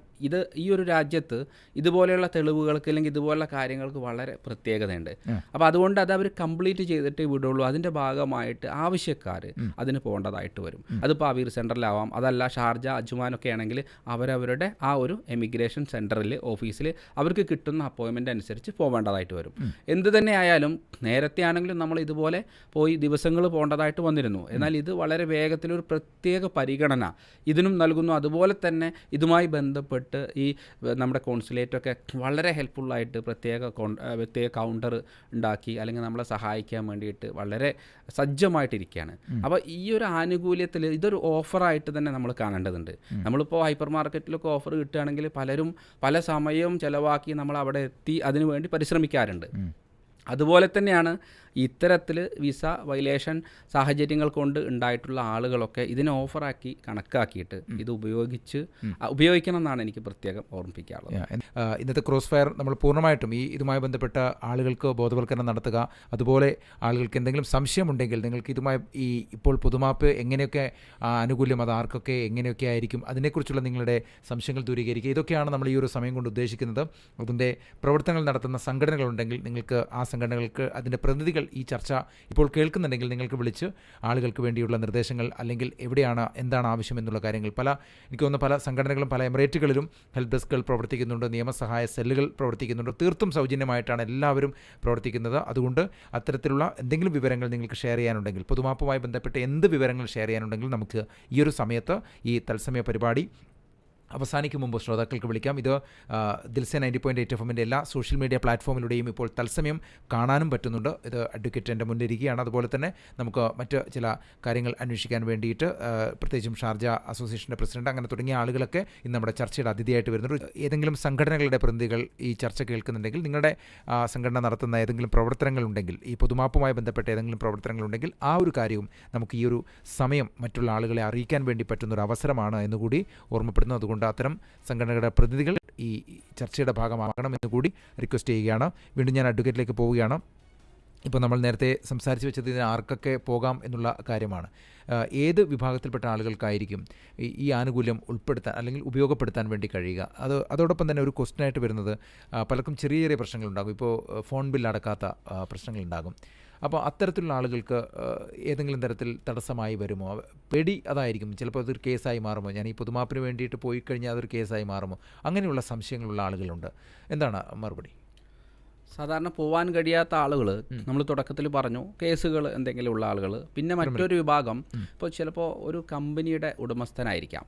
Speaker 2: ഈ ഒരു രാജ്യത്ത് ഇതുപോലെ ഇതുപോലെയുള്ള തെളിവുകൾക്ക് അല്ലെങ്കിൽ ഇതുപോലുള്ള കാര്യങ്ങൾക്ക് വളരെ പ്രത്യേകതയുണ്ട്. അപ്പോൾ അതുകൊണ്ട് അത് അവർ കംപ്ലീറ്റ് ചെയ്തിട്ടേ വിടുള്ളൂ. അതിൻ്റെ ഭാഗമായിട്ട് ആവശ്യക്കാർ അതിന് പോകേണ്ടതായിട്ട് വരും. അതിപ്പോൾ അവീർ സെൻറ്ററിലാവാം, അതല്ല ഷാർജ, അജ്മാനൊക്കെ ആണെങ്കിൽ അവരവരുടെ ആ ഒരു എമിഗ്രേഷൻ സെൻറ്ററിൽ ഓഫീസിൽ അവർക്ക് കിട്ടുന്ന അപ്പോയിൻമെൻ്റ് അനുസരിച്ച് പോകേണ്ടതായിട്ട് വരും. എന്ത് തന്നെ ആയാലും നേരത്തെ ആണെങ്കിലും നമ്മൾ ഇതുപോലെ പോയി ദിവസങ്ങൾ പോകേണ്ടതായിട്ട് വന്നിരുന്നു. എന്നാൽ ഇത് വളരെ വേഗത്തിലൊരു പ്രത്യേക പരിഗണന ഇതിനും നൽകുന്നു. അതുപോലെ തന്നെ ഇതുമായി ബന്ധപ്പെട്ട് ഈ നമ്മുടെ കോൺസുലേറ്റൊക്കെ വളരെ ഹെൽപ്ഫുള്ളായിട്ട് പ്രത്യേക കൗണ്ടർ ഉണ്ടാക്കി അല്ലെങ്കിൽ നമ്മളെ സഹായിക്കാൻ വേണ്ടിയിട്ട് വളരെ സജ്ജമായിട്ടിരിക്കുകയാണ്. അപ്പോൾ ഈ ഒരു ആനുകൂല്യത്തിൽ ഇതൊരു ഓഫറായിട്ട് തന്നെ നമ്മൾ കാണേണ്ടതുണ്ട്. നമ്മളിപ്പോൾ ഹൈപ്പർ മാർക്കറ്റിലൊക്കെ ഓഫർ കിട്ടുകയാണെങ്കിൽ പലരും പല സമയവും ചിലവാക്കി നമ്മൾ അവിടെ എത്തി അതിനു വേണ്ടി പരിശ്രമിക്കാറുണ്ട്. അതുപോലെ തന്നെയാണ് ഇത്തരത്തിൽ വിസ വയലേഷൻ സാഹചര്യങ്ങൾ കൊണ്ട് ഉണ്ടായിട്ടുള്ള ആളുകളൊക്കെ ഇതിനെ ഓഫറാക്കി കണക്കാക്കിയിട്ട് ഇത് ഉപയോഗിക്കണം എന്നാണ് എനിക്ക് പ്രത്യേകം ഓർമ്മിപ്പിക്കാറുള്ളത്.
Speaker 1: ഇന്നത്തെ ക്രോസ് ഫയർ നമ്മൾ പൂർണ്ണമായിട്ടും ഇതുമായി ബന്ധപ്പെട്ട ആളുകൾക്ക് ബോധവൽക്കരണം നടത്തുക, അതുപോലെ ആളുകൾക്ക് എന്തെങ്കിലും സംശയമുണ്ടെങ്കിൽ നിങ്ങൾക്ക് ഇതുമായി ഇപ്പോൾ പൊതുമാപ്പ് എങ്ങനെയൊക്കെ ആനുകൂല്യം അത് ആർക്കൊക്കെ എങ്ങനെയൊക്കെ ആയിരിക്കും അതിനെക്കുറിച്ചുള്ള നിങ്ങളുടെ സംശയങ്ങൾ ദൂരീകരിക്കുക, ഇതൊക്കെയാണ് നമ്മൾ ഈ ഒരു സമയം കൊണ്ട് ഉദ്ദേശിക്കുന്നത്. അതിൻ്റെ പ്രവർത്തനങ്ങൾ നടത്തുന്ന സംഘടനകളുണ്ടെങ്കിൽ നിങ്ങൾക്ക് ആ സംഘടനകൾക്ക് അതിൻ്റെ പ്രതിനിധികൾ ഈ ചർച്ച ഇപ്പോൾ കേൾക്കുന്നുണ്ടെങ്കിൽ നിങ്ങൾക്ക് വിളിച്ച് ആളുകൾക്ക് വേണ്ടിയുള്ള നിർദ്ദേശങ്ങൾ അല്ലെങ്കിൽ എന്താണ് ആവശ്യം എന്നുള്ള കാര്യങ്ങൾ എനിക്ക് തോന്നുന്നു പല സംഘടനകളും പല എമിറേറ്റുകളിലും ഹെൽപ്പ് ഡെസ്കുകൾ പ്രവർത്തിക്കുന്നുണ്ട്, നിയമസഹായ സെല്ലുകൾ പ്രവർത്തിക്കുന്നുണ്ട്. തീർത്തും സൗജന്യമായിട്ടാണ് എല്ലാവരും പ്രവർത്തിക്കുന്നത്. അതുകൊണ്ട് അത്തരത്തിലുള്ള എന്തെങ്കിലും വിവരങ്ങൾ നിങ്ങൾക്ക് ഷെയർ ചെയ്യാനുണ്ടെങ്കിൽ, പൊതുമാപ്പുമായി ബന്ധപ്പെട്ട് എന്ത് വിവരങ്ങൾ ഷെയർ ചെയ്യാനുണ്ടെങ്കിൽ നമുക്ക് ഈ ഒരു സമയത്ത് ഈ തത്സമയ പരിപാടി അവസാനിക്കും മുമ്പ് ശ്രോതാക്കൾക്ക് വിളിക്കാം. ഇത് ദിൽസ 90.8 FM എല്ലാ സോഷ്യൽ മീഡിയ പ്ലാറ്റ്ഫോമിലൂടെയും ഇപ്പോൾ തത്സമയം കാണാനും പറ്റുന്നുണ്ട്. ഇത് അഡ്വക്കേറ്റ് എൻ്റെ മുന്നിലിരിക്കുകയാണ്. അതുപോലെ തന്നെ നമുക്ക് മറ്റ് ചില കാര്യങ്ങൾ അന്വേഷിക്കാൻ വേണ്ടിയിട്ട് പ്രത്യേകിച്ചും ഷാർജ അസോസിയേഷൻ്റെ പ്രസിഡന്റ് അങ്ങനെ തുടങ്ങിയ ആളുകളൊക്കെ ഇന്ന് നമ്മുടെ ചർച്ചയുടെ അതിഥിയായിട്ട് വരുന്നുണ്ട്. ഏതെങ്കിലും സംഘടനകളുടെ പ്രതിനിധികൾ ഈ ചർച്ച കേൾക്കുന്നുണ്ടെങ്കിൽ നിങ്ങളുടെ സംഘടന നടത്തുന്ന ഏതെങ്കിലും പ്രവർത്തനങ്ങളുണ്ടെങ്കിൽ, ഈ പൊതുമാപ്പുമായി ബന്ധപ്പെട്ട ഏതെങ്കിലും പ്രവർത്തനങ്ങളുണ്ടെങ്കിൽ ആ ഒരു കാര്യവും നമുക്ക് ഈ ഒരു സമയം മറ്റുള്ള ആളുകളെ അറിയിക്കാൻ വേണ്ടി പറ്റുന്നൊരു അവസരമാണ് എന്നുകൂടി ഓർമ്മപ്പെടുന്നു. അതുകൊണ്ട് അത്തരം സംഘടനകളുടെ പ്രതിനിധികൾ ഈ ചർച്ചയുടെ ഭാഗമാകണം എന്നുകൂടി റിക്വസ്റ്റ് ചെയ്യുകയാണ്. വീണ്ടും ഞാൻ അഡ്വക്കേറ്റിലേക്ക് പോവുകയാണ്. ഇപ്പോൾ നമ്മൾ നേരത്തെ സംസാരിച്ച് വെച്ചത് ഇതിന് ആർക്കൊക്കെ പോകാം എന്നുള്ള കാര്യമാണ്. ഏത് വിഭാഗത്തിൽപ്പെട്ട ആളുകൾക്കായിരിക്കും ഈ ആനുകൂല്യം ഉൾപ്പെടുത്താൻ അല്ലെങ്കിൽ ഉപയോഗപ്പെടുത്താൻ വേണ്ടി കഴിയുക? അതോടൊപ്പം തന്നെ ഒരു ക്വസ്റ്റ്യനായിട്ട് വരുന്നത് പലർക്കും ചെറിയ ചെറിയ പ്രശ്നങ്ങളുണ്ടാകും. ഇപ്പോൾ ഫോൺ ബില്ല് അടക്കാത്ത പ്രശ്നങ്ങളുണ്ടാകും. അപ്പോൾ അത്തരത്തിലുള്ള ആളുകൾക്ക് ഏതെങ്കിലും തരത്തിൽ തടസ്സമായി വരുമോ? പേടി അതായിരിക്കും. ചിലപ്പോൾ അതൊരു കേസായി മാറുമോ? ഞാൻ ഈ പൊതുമാപ്പിന് വേണ്ടിയിട്ട് പോയി കഴിഞ്ഞാൽ അതൊരു കേസായി മാറുമോ? അങ്ങനെയുള്ള സംശയങ്ങളുള്ള ആളുകളുണ്ട്. എന്താണ് മറുപടി?
Speaker 2: സാധാരണ പോകാൻ കഴിയാത്ത ആളുകൾ നമ്മൾ തുടക്കത്തിൽ പറഞ്ഞു, കേസുകൾ എന്തെങ്കിലും ഉള്ള ആളുകൾ. പിന്നെ മറ്റൊരു വിഭാഗം ഇപ്പോൾ ചിലപ്പോൾ ഒരു കമ്പനിയുടെ ഉടമസ്ഥനായിരിക്കാം,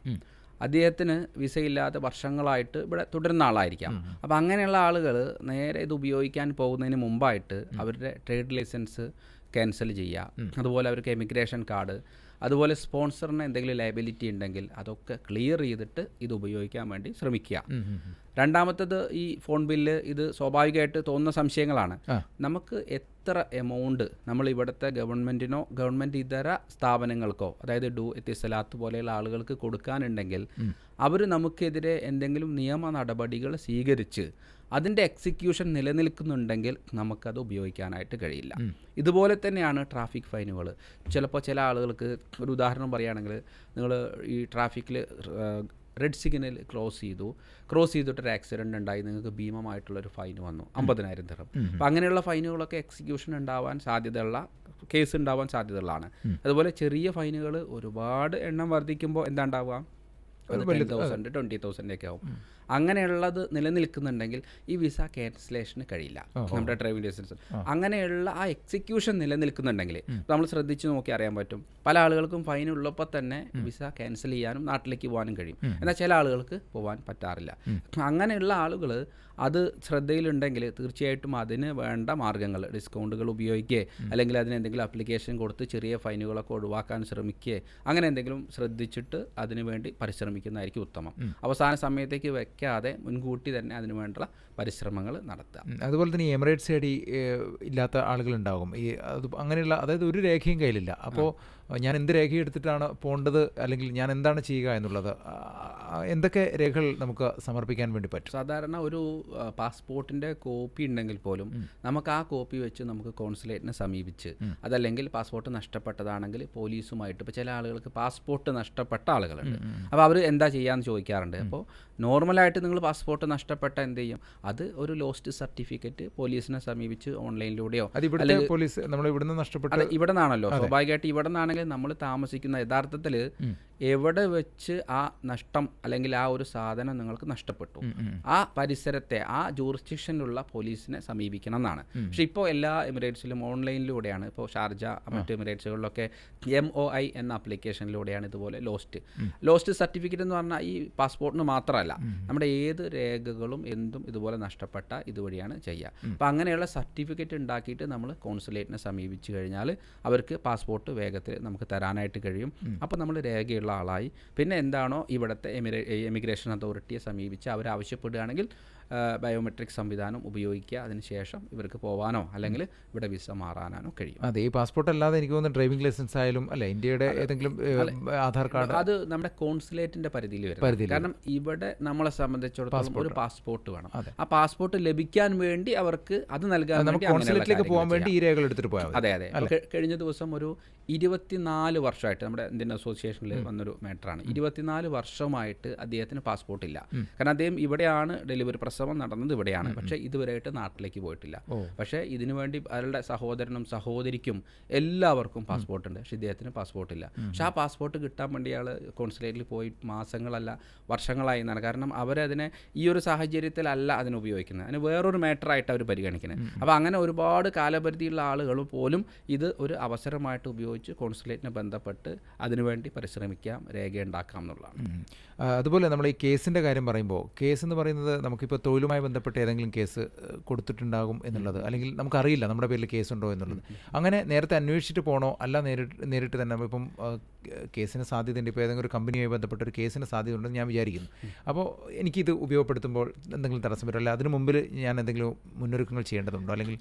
Speaker 2: അദ്ദേഹത്തിന് വിസയില്ലാതെ വർഷങ്ങളായിട്ട് ഇവിടെ തുടരുന്ന ആളായിരിക്കാം. അപ്പോൾ അങ്ങനെയുള്ള ആളുകൾ നേരെ ഇത് ഉപയോഗിക്കാൻ പോകുന്നതിന് മുമ്പായിട്ട് അവരുടെ ട്രേഡ് ലൈസൻസ് ക്യാൻസൽ ചെയ്യുക, അതുപോലെ അവർക്ക് എമിഗ്രേഷൻ കാർഡ്, അതുപോലെ സ്പോൺസറിന് എന്തെങ്കിലും ലയബിലിറ്റി ഉണ്ടെങ്കിൽ അതൊക്കെ ക്ലിയർ ചെയ്തിട്ട് ഇത് ഉപയോഗിക്കാൻ വേണ്ടി ശ്രമിക്കുക. രണ്ടാമത്തത് ഈ ഫോൺ ബില്ല്, ഇത് സ്വാഭാവികമായിട്ട് തോന്നുന്ന സംശയങ്ങളാണ്. നമുക്ക് എത്ര എമൗണ്ട് നമ്മൾ ഇവിടുത്തെ ഗവൺമെൻറ്റിനോ ഗവൺമെൻറ് ഇതര സ്ഥാപനങ്ങൾക്കോ, അതായത് ഡു എത്തിസലാത്ത് പോലെയുള്ള ആളുകൾക്ക് കൊടുക്കാനുണ്ടെങ്കിൽ അവർ നമുക്കെതിരെ എന്തെങ്കിലും നിയമ നടപടികൾ സ്വീകരിച്ച് അതിൻ്റെ എക്സിക്യൂഷൻ നിലനിൽക്കുന്നുണ്ടെങ്കിൽ നമുക്കത് ഉപയോഗിക്കാനായിട്ട് കഴിയില്ല. ഇതുപോലെ തന്നെയാണ് ട്രാഫിക് ഫൈനുകൾ. ചിലപ്പോൾ ചില ആളുകൾക്ക് ഒരു ഉദാഹരണം പറയുകയാണെങ്കിൽ, നിങ്ങൾ ഈ ട്രാഫിക്കിൽ റെഡ് സിഗ്നൽ ക്രോസ് ചെയ്തിട്ടൊരു ആക്സിഡൻറ്റ് ഉണ്ടായി, നിങ്ങൾക്ക് ഭീമമായിട്ടുള്ളൊരു ഫൈൻ വന്നു 50,000 ദിർഹം. അപ്പോൾ അങ്ങനെയുള്ള ഫൈനുകളൊക്കെ എക്സിക്യൂഷൻ ഉണ്ടാവാൻ സാധ്യതയുള്ള കേസ് ഉണ്ടാവാൻ സാധ്യതയുള്ളതാണ്. അതുപോലെ ചെറിയ ഫൈനുകൾ ഒരുപാട് എണ്ണം വർദ്ധിക്കുമ്പോൾ എന്താ ഉണ്ടാവുക, 10,000 20,000 ഒക്കെ ആവും. അങ്ങനെയുള്ളത് നിലനിൽക്കുന്നുണ്ടെങ്കിൽ ഈ വിസ ക്യാൻസലേഷന് കഴിയില്ല. നമ്മുടെ ഡ്രൈവിംഗ് ലൈസൻസ് അങ്ങനെയുള്ള ആ എക്സിക്യൂഷൻ നിലനിൽക്കുന്നുണ്ടെങ്കിൽ നമ്മൾ ശ്രദ്ധിച്ച് നോക്കി അറിയാൻ പറ്റും. പല ആളുകൾക്കും ഫൈൻ ഉള്ളപ്പോൾ തന്നെ വിസ ക്യാൻസൽ ചെയ്യാനും നാട്ടിലേക്ക് പോകാനും കഴിയും. എന്നാൽ ചില ആളുകൾക്ക് പോകാൻ പറ്റാറില്ല. അങ്ങനെയുള്ള ആളുകൾ അത് ശ്രദ്ധയിലുണ്ടെങ്കിൽ തീർച്ചയായിട്ടും അതിന് വേണ്ട മാർഗ്ഗങ്ങൾ, ഡിസ്കൗണ്ടുകൾ ഉപയോഗിക്കുക, അല്ലെങ്കിൽ അതിന് എന്തെങ്കിലും ആപ്ലിക്കേഷൻ കൊടുത്ത് ചെറിയ ഫൈനുകളൊക്കെ ഒഴിവാക്കാൻ ശ്രമിക്കുക, അങ്ങനെ എന്തെങ്കിലും ശ്രദ്ധിച്ചിട്ട് അതിനു വേണ്ടി പരിശ്രമിക്കുന്നതായിരിക്കും ഉത്തമം. അവസാന സമയത്തേക്ക് വെക്കാതെ മുൻകൂട്ടി തന്നെ അതിനു വേണ്ട പരിശ്രമങ്ങൾ നടത്തുക.
Speaker 1: അതുപോലെ തന്നെ എമിറേറ്റ്സ് ഐ ഡി ഇല്ലാത്ത ആളുകളുണ്ടാകും. അങ്ങനെയുള്ള, അതായത് ഒരു രേഖയും കയ്യിലില്ല. അപ്പോൾ ഞാൻ എന്ത് രേഖയെടുത്തിട്ടാണ് പോകേണ്ടത്, അല്ലെങ്കിൽ ഞാൻ എന്താണ് ചെയ്യുക എന്നുള്ളത്, എന്തൊക്കെ രേഖകൾ നമുക്ക് സമർപ്പിക്കാൻ വേണ്ടി പറ്റും?
Speaker 2: സാധാരണ ഒരു പാസ്പോർട്ടിൻ്റെ കോപ്പി ഉണ്ടെങ്കിൽ പോലും നമുക്ക് ആ കോപ്പി വെച്ച് നമുക്ക് കോൺസുലേറ്റിനെ സമീപിച്ച്, അതല്ലെങ്കിൽ പാസ്പോർട്ട് നഷ്ടപ്പെട്ടതാണെങ്കിൽ പോലീസുമായിട്ട്, ഇപ്പോൾ ചില ആളുകൾക്ക് പാസ്പോർട്ട് നഷ്ടപ്പെട്ട ആളുകളുണ്ട്, അപ്പോൾ അവർ എന്താ ചെയ്യാമെന്ന് ചോദിക്കാറുണ്ട്. അപ്പോൾ നോർമലായിട്ട് നിങ്ങൾ പാസ്പോർട്ട് നഷ്ടപ്പെട്ട എന്ത് ചെയ്യും, അത് ഒരു ലോസ്റ്റ് സർട്ടിഫിക്കറ്റ് പോലീസിനെ സമീപിച്ച് ഓൺലൈനിലൂടെയോ,
Speaker 1: അല്ലെങ്കിൽ പോലീസ് നമ്മൾ ഇവിടുന്ന് നഷ്ടപ്പെട്ട
Speaker 2: ഇവിടെ നിന്നാണല്ലോ സ്വാഭാവികമായിട്ട്, ഇവിടെ നിന്നാണെങ്കിൽ നമ്മൾ താമസിക്കുന്ന യഥാർത്ഥത്തിൽ എവിടെ വെച്ച് ആ നഷ്ടം അല്ലെങ്കിൽ ആ ഒരു സാധനം നിങ്ങൾക്ക് നഷ്ടപ്പെട്ടു, ആ പരിസരത്തെ ആ ജൂറിസ്ഡിക്ഷനിലുള്ള പോലീസിനെ സമീപിക്കണം എന്നാണ്. പക്ഷെ ഇപ്പോൾ എല്ലാ എമിറേറ്റ്സിലും ഓൺലൈനിലൂടെയാണ്. ഇപ്പോൾ ഷാർജ മറ്റു എമിറേറ്റ്സുകളിലൊക്കെ MOI എന്ന ആപ്ലിക്കേഷനിലൂടെയാണ് ഇതുപോലെ ലോസ്റ്റ് സർട്ടിഫിക്കറ്റ് എന്ന് പറഞ്ഞാൽ ഈ പാസ്പോർട്ടിന് മാത്രമല്ല, നമ്മുടെ ഏത് രേഖകളും എന്തും ഇതുപോലെ നഷ്ടപ്പെട്ട ഇതുവഴിയാണ് ചെയ്യുക. അപ്പോൾ അങ്ങനെയുള്ള സർട്ടിഫിക്കറ്റ് ഉണ്ടാക്കിയിട്ട് നമ്മൾ കോൺസുലേറ്റിനെ സമീപിച്ചു കഴിഞ്ഞാൽ അവർക്ക് പാസ്പോർട്ട് വേഗത്തിൽ നമുക്ക് തരാനായിട്ട് കഴിയും. അപ്പോൾ നമ്മൾ രേഖയുള്ള ആളായി. പിന്നെ എന്താണോ ഇവിടുത്തെ എമിഗ്രേഷൻ അതോറിറ്റിയെ സമീപിച്ച് അവരാവശ്യപ്പെടുകയാണെങ്കിൽ ബയോമെട്രിക് സംവിധാനം ഉപയോഗിക്കുക. അതിനുശേഷം ഇവർക്ക് പോകാനോ അല്ലെങ്കിൽ ഇവിടെ വിസ മാറാനോ കഴിയും.
Speaker 1: അതെ, ഈ പാസ്പോർട്ട് അല്ലാതെ എനിക്ക് തോന്നുന്നു ഡ്രൈവിംഗ് ലൈസൻസ് ആയാലും അല്ലെ, ഇന്ത്യയുടെ ഏതെങ്കിലും ആധാർ കാർഡ്,
Speaker 2: അത് നമ്മുടെ കോൺസുലേറ്റിന്റെ പരിധിയിൽ വരും. കാരണം ഇവിടെ നമ്മളെ സംബന്ധിച്ചിടത്തോളം ഒരു പാസ്പോർട്ട് വേണം. ആ പാസ്പോർട്ട് ലഭിക്കാൻ വേണ്ടി അവർക്ക് അത് നൽകാൻ വേണ്ടി
Speaker 1: കോൺസുലേറ്റിലേക്ക് പോകാൻ വേണ്ടി ഈ രേഖകൾ എടുത്തിട്ട് പോയാൽ മതി.
Speaker 2: അതെ. കഴിഞ്ഞ ദിവസം ഒരു 24 വർഷമായിട്ട് നമ്മുടെ ഇന്ത്യൻ അസോസിയേഷനിൽ വന്നൊരു മാറ്ററാണ്. 24 വർഷമായിട്ട് അദ്ദേഹത്തിന് പാസ്പോർട്ട് ഇല്ല. കാരണം അദ്ദേഹം ഇവിടെയാണ് ഡെലിവറി, പ്രസവം നടന്നത് ഇവിടെയാണ്, പക്ഷേ ഇതുവരെയായിട്ട് നാട്ടിലേക്ക് പോയിട്ടില്ല. പക്ഷേ ഇതിനുവേണ്ടി അവരുടെ സഹോദരനും സഹോദരിക്കും എല്ലാവർക്കും പാസ്പോർട്ട് ഉണ്ട്, പക്ഷേ ഇദ്ദേഹത്തിന് പാസ്പോർട്ട് ഇല്ല. പക്ഷെ ആ പാസ്പോർട്ട് കിട്ടാൻ വേണ്ടി അയാൾ കോൺസുലേറ്റിൽ പോയി മാസങ്ങളല്ല വർഷങ്ങളായി എന്നാണ്. കാരണം അവരതിനെ ഈ ഒരു സാഹചര്യത്തിലല്ല അതിന് ഉപയോഗിക്കുന്നത്, അതിന് വേറൊരു മാറ്ററായിട്ട് അവർ പരിഗണിക്കുന്നത്. അപ്പോൾ അങ്ങനെ ഒരുപാട് കാലപരിധിയുള്ള ആളുകൾ പോലും ഇത് ഒരു അവസരമായിട്ട് ഉപയോഗിച്ച് കോൺസുലേറ്റിനെ ബന്ധപ്പെട്ട് അതിനുവേണ്ടി പരിശ്രമിക്കാം, രേഖയുണ്ടാക്കാം എന്നുള്ളതാണ്.
Speaker 1: അതുപോലെ നമ്മൾ ഈ കേസിൻ്റെ കാര്യം പറയുമ്പോൾ, കേസ് എന്ന് പറയുന്നത് നമുക്കിപ്പോൾ തൊഴിലുമായി ബന്ധപ്പെട്ട് ഏതെങ്കിലും കേസ് കൊടുത്തിട്ടുണ്ടാകും എന്നുള്ളത്, അല്ലെങ്കിൽ നമുക്കറിയില്ല നമ്മുടെ പേരിൽ കേസുണ്ടോ എന്നുള്ളത്. അങ്ങനെ നേരത്തെ അന്വേഷിച്ചിട്ട് പോകണോ, അല്ല നേരിട്ട് തന്നെ ഇപ്പം കേസിന് സാധ്യതയുണ്ട്, ഇപ്പോൾ ഏതെങ്കിലും ഒരു കമ്പനിയുമായി ബന്ധപ്പെട്ട ഒരു കേസിന് സാധ്യത ഉണ്ടെന്ന് ഞാൻ വിചാരിക്കുന്നു. അപ്പോൾ എനിക്കിത് ഉപയോഗപ്പെടുത്തുമ്പോൾ എന്തെങ്കിലും തടസ്സം വരും, അല്ല അതിന് മുമ്പിൽ ഞാൻ എന്തെങ്കിലും മുന്നൊരുക്കങ്ങൾ ചെയ്യേണ്ടതുണ്ടോ? അല്ലെങ്കിൽ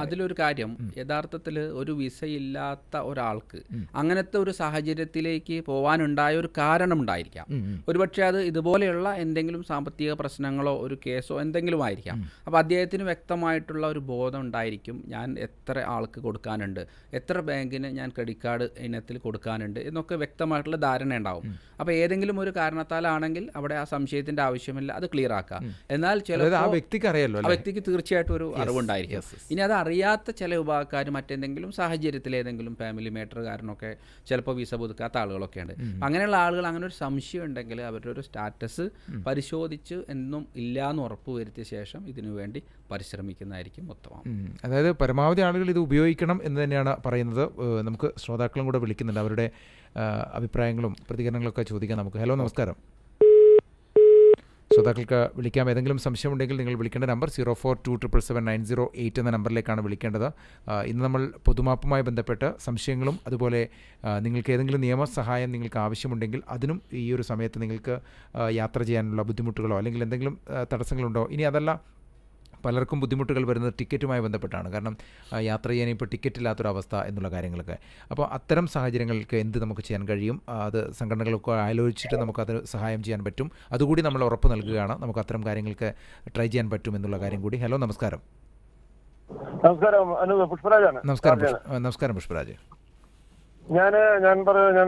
Speaker 2: അതിലൊരു കാര്യം, യഥാർത്ഥത്തിൽ ഒരു വിസയില്ലാത്ത ഒരാൾക്ക് അങ്ങനത്തെ ഒരു സാഹചര്യത്തിലേക്ക് പോകാനുണ്ടായ ഒരു കാരണം ഉണ്ടായിരിക്കാം. ഒരുപക്ഷെ അത് ഇതുപോലെയുള്ള എന്തെങ്കിലും സാമ്പത്തിക പ്രശ്നങ്ങളോ ഒരു കേസോ എന്തെങ്കിലും ആയിരിക്കാം. അപ്പോൾ അദ്ദേഹത്തിന് വ്യക്തമായിട്ടുള്ള ഒരു ബോധം ഉണ്ടായിരിക്കും, ഞാൻ എത്ര ആൾക്ക് കൊടുക്കാനുണ്ട്, എത്ര ബാങ്കിന് ഞാൻ ക്രെഡിറ്റ് കാർഡ് ഇനത്തിൽ കൊടുക്കാനുണ്ട് എന്നൊക്കെ വ്യക്തമായിട്ടുള്ള ധാരണ ഉണ്ടാവും. അപ്പോൾ ഏതെങ്കിലും ഒരു കാരണത്താലാണെങ്കിൽ അവിടെ ആ സംശയത്തിൻ്റെ ആവശ്യമില്ല, അത് ക്ലിയർ ആക്കുക. എന്നാൽ ചില
Speaker 1: ആ വ്യക്തിക്ക് അറിയാലോ,
Speaker 2: ആ വ്യക്തിക്ക് തീർച്ചയായിട്ടും ഒരു അറിവുണ്ടായിരിക്കും. ഇനി അത് അറിയാത്ത ചില വിഭാഗക്കാർ മറ്റെന്തെങ്കിലും സാഹചര്യത്തിൽ ഏതെങ്കിലും ഫാമിലി മാറ്റർ കാരണമൊക്കെ ചിലപ്പോൾ വിസ പുതുക്കാത്ത ആളുകളൊക്കെ ഉണ്ട്. അങ്ങനെയുള്ള ആളുകൾ അങ്ങനെ ഒരു സംശയം ഉണ്ടെങ്കിൽ അവരുടെ ഒരു സ്റ്റാറ്റസ് പരിശോധിച്ച് എന്നും ഇല്ലയെന്ന് ഉറപ്പ് വരുത്തിയ ശേഷം ഇതിനു വേണ്ടി പരിശ്രമിക്കുന്നതായിരിക്കും ഉത്തമം.
Speaker 1: അതായത് പരമാവധി ആളുകൾ ഇത് ഉപയോഗിക്കണം എന്ന് തന്നെയാണ് പറയുന്നത്. നമുക്ക് ശ്രോതാക്കളും കൂടെ വിളിക്കുന്നുണ്ട്, അവരുടെ അഭിപ്രായങ്ങളും പ്രതികരണങ്ങളൊക്കെ ചോദിക്കാം നമുക്ക്. ഹലോ, നമസ്കാരം. ശ്രോതാക്കൾക്ക് വിളിക്കാം. ഏതെങ്കിലും സംശയമുണ്ടെങ്കിൽ നിങ്ങൾ വിളിക്കേണ്ട നമ്പർ 0427779008 എന്ന നമ്പറിലേക്കാണ് വിളിക്കേണ്ടത്. ഇന്ന് നമ്മൾ പൊതുമാപ്പുമായി ബന്ധപ്പെട്ട് സംശയങ്ങളും അതുപോലെ നിങ്ങൾക്ക് ഏതെങ്കിലും നിയമസഹായം നിങ്ങൾക്ക് ആവശ്യമുണ്ടെങ്കിൽ അതിനും ഈ ഒരു സമയത്ത് നിങ്ങൾക്ക് യാത്ര ചെയ്യാനുള്ള ബുദ്ധിമുട്ടുകളോ അല്ലെങ്കിൽ എന്തെങ്കിലും തടസ്സങ്ങളുണ്ടോ, ഇനി അതല്ല പലർക്കും ബുദ്ധിമുട്ടുകൾ വരുന്നത് ടിക്കറ്റുമായി ബന്ധപ്പെട്ടാണ്. കാരണം യാത്ര ചെയ്യാൻ ഇപ്പോൾ ടിക്കറ്റ് ഇല്ലാത്തൊരവസ്ഥ എന്നുള്ള കാര്യങ്ങളൊക്കെ. അപ്പോൾ അത്തരം സാഹചര്യങ്ങൾക്ക് എന്ത് നമുക്ക് ചെയ്യാൻ കഴിയും, അത് സംഘടനകളൊക്കെ ആലോചിച്ചിട്ട് നമുക്കത് സഹായം ചെയ്യാൻ പറ്റും. അതുകൂടി നമ്മൾ ഉറപ്പ് നൽകുകയാണ്, നമുക്ക് അത്തരം കാര്യങ്ങൾക്ക് ട്രൈ ചെയ്യാൻ പറ്റും എന്നുള്ള കാര്യം കൂടി. ഹലോ, നമസ്കാരം.
Speaker 3: പുഷ്പരാജാണ്.
Speaker 1: നമസ്കാരം പുഷ്പരാജ്.
Speaker 3: ഞാൻ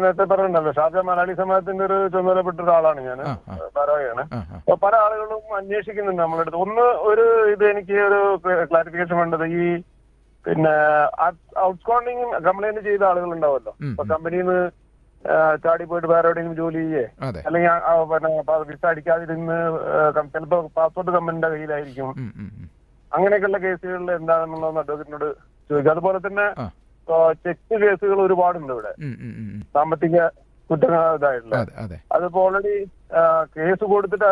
Speaker 3: നേരത്തെ പറഞ്ഞിട്ടുണ്ടല്ലോ, ഷാർജ മലയാളി സമാജത്തിന്റെ ഒരു ചുമതലപ്പെട്ട ഒരാളാണ് ഞാൻ, ഭാരവാഹിയാണ്. അപ്പൊ പല ആളുകളും അന്വേഷിക്കുന്നുണ്ട് നമ്മളടുത്ത്. ഒരു ഇത് എനിക്ക് ഒരു ക്ലാരിഫിക്കേഷൻ വേണ്ടത്, ഈ പിന്നെ ഔട്ട്സ്റ്റാൻഡിങ് കംപ്ലൈന്റ് ചെയ്ത ആളുകൾ ഉണ്ടാവുമല്ലോ, ഇപ്പൊ കമ്പനിയിൽ നിന്ന് ചാടി പോയിട്ട് വേറെ എവിടെയെങ്കിലും ജോലി ചെയ്യേ, അല്ലെങ്കിൽ പിന്നെ വിസ അടിക്കാതിരുന്ന് ചിലപ്പോ പാസ്പോർട്ട് കമ്പനിയുടെ കയ്യിലായിരിക്കും. അങ്ങനെയൊക്കെയുള്ള കേസുകളിൽ എന്താണെന്നുള്ളത് അഡ്വക്കേറ്റിനോട് ചോദിക്കുക. അതുപോലെ തന്നെ ചെക്ക് കേസുകൾ ഒരുപാടുണ്ട് ഇവിടെ, സാമ്പത്തിക കുറ്റങ്ങളായിട്ടുള്ള. അതിപ്പോ ഓൾറെഡി കേസ് കൊടുത്തിട്ട്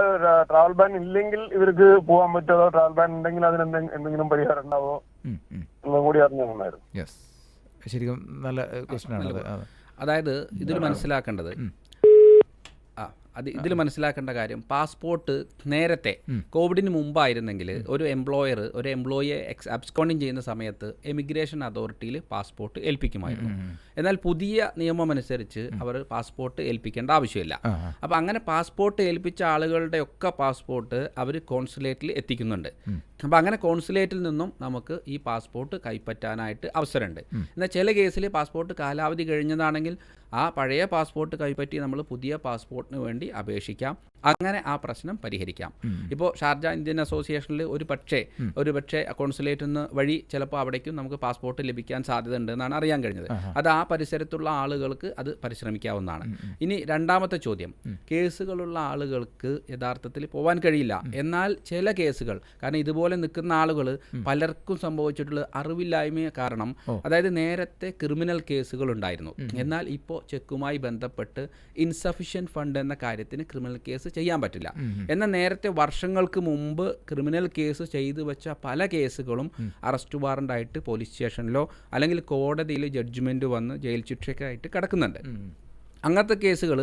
Speaker 3: ട്രാവൽ ബാൻ ഇല്ലെങ്കിൽ ഇവർക്ക് പോകാൻ പറ്റുമോ, ട്രാവൽ ബാൻ ഉണ്ടെങ്കിൽ അതിന് എന്തെങ്കിലും പരിഹാരം ഉണ്ടാവോ എന്നും കൂടി അറിഞ്ഞായിരുന്നു.
Speaker 1: ശരിക്കും നല്ല ക്വസ്റ്റ്യൻ ആണ്.
Speaker 2: അതായത് ഇതിൽ മനസ്സിലാക്കേണ്ടത്, ഇതിൽ മനസ്സിലാക്കേണ്ട കാര്യം, പാസ്പോർട്ട് നേരത്തെ കോവിഡിന് മുമ്പായിരുന്നെങ്കിൽ ഒരു എംപ്ലോയർ ഒരു എംപ്ലോയിയെ അബ്സ്കോണ്ടിങ് ചെയ്യുന്ന സമയത്ത് എമിഗ്രേഷൻ അതോറിറ്റിയിൽ പാസ്പോർട്ട് ഏൽപ്പിക്കുമായിരുന്നു. എന്നാൽ പുതിയ നിയമം അനുസരിച്ച് അവർ പാസ്പോർട്ട് ഏൽപ്പിക്കേണ്ട ആവശ്യമില്ല. അപ്പോൾ അങ്ങനെ പാസ്പോർട്ട് ഏൽപ്പിച്ച ആളുകളുടെ ഒക്കെ പാസ്പോർട്ട് അവർ കോൺസുലേറ്റിൽ എത്തിക്കുന്നുണ്ട്. അപ്പോൾ അങ്ങനെ കോൺസുലേറ്റിൽ നിന്നും നമുക്ക് ഈ പാസ്പോർട്ട് കൈപ്പറ്റാനായിട്ട് അവസരമുണ്ട്. എന്നാൽ ചില കേസിൽ പാസ്പോർട്ട് കാലാവധി കഴിഞ്ഞതാണെങ്കിൽ ആ പഴയ പാസ്പോർട്ട് കൈപ്പറ്റി നമ്മൾ പുതിയ പാസ്പോർട്ടിന് വേണ്ടി അപേക്ഷിക്കാം. അങ്ങനെ ആ പ്രശ്നം പരിഹരിക്കാം. ഇപ്പോൾ ഷാർജ ഇന്ത്യൻ അസോസിയേഷനിൽ ഒരു പക്ഷേ കോൺസുലേറ്റിൽ നിന്ന് വഴി ചിലപ്പോൾ അവിടേക്കും നമുക്ക് പാസ്പോർട്ട് ലഭിക്കാൻ സാധ്യത ഉണ്ട് എന്നാണ് അറിയാൻ കഴിഞ്ഞത്. അത് ആ പരിസരത്തുള്ള ആളുകൾക്ക് അത് പരിശ്രമിക്കാവുന്നതാണ്. ഇനി രണ്ടാമത്തെ ചോദ്യം, കേസുകളുള്ള ആളുകൾക്ക് യഥാർത്ഥത്തിൽ പോകാൻ കഴിയില്ല. എന്നാൽ ചില കേസുകൾ, കാരണം ഇതുപോലെ നിൽക്കുന്ന ആളുകൾ പലർക്കും സംഭവിച്ചിട്ടുള്ള അറിവില്ലായ്മ കാരണം, അതായത് നേരത്തെ ക്രിമിനൽ കേസുകൾ ഉണ്ടായിരുന്നു, എന്നാൽ ഇപ്പോൾ ചെക്കുമായി ബന്ധപ്പെട്ട് ഇൻസഫിഷ്യന്റ് ഫണ്ട് എന്ന കാര്യത്തിന് ക്രിമിനൽ കേസ് ചെയ്യാൻ പറ്റില്ല. എന്നാൽ നേരത്തെ വർഷങ്ങൾക്ക് മുമ്പ് ക്രിമിനൽ കേസ് ചെയ്തു വെച്ച പല കേസുകളും അറസ്റ്റ് വാറണ്ടായിട്ട് പോലീസ് സ്റ്റേഷനിലോ അല്ലെങ്കിൽ കോടതിയിൽ ജഡ്ജ്മെന്റ് വന്ന് ജയിൽ ശിക്ഷയ്ക്കായിട്ട് കിടക്കുന്നുണ്ട്. അങ്ങനത്തെ കേസുകൾ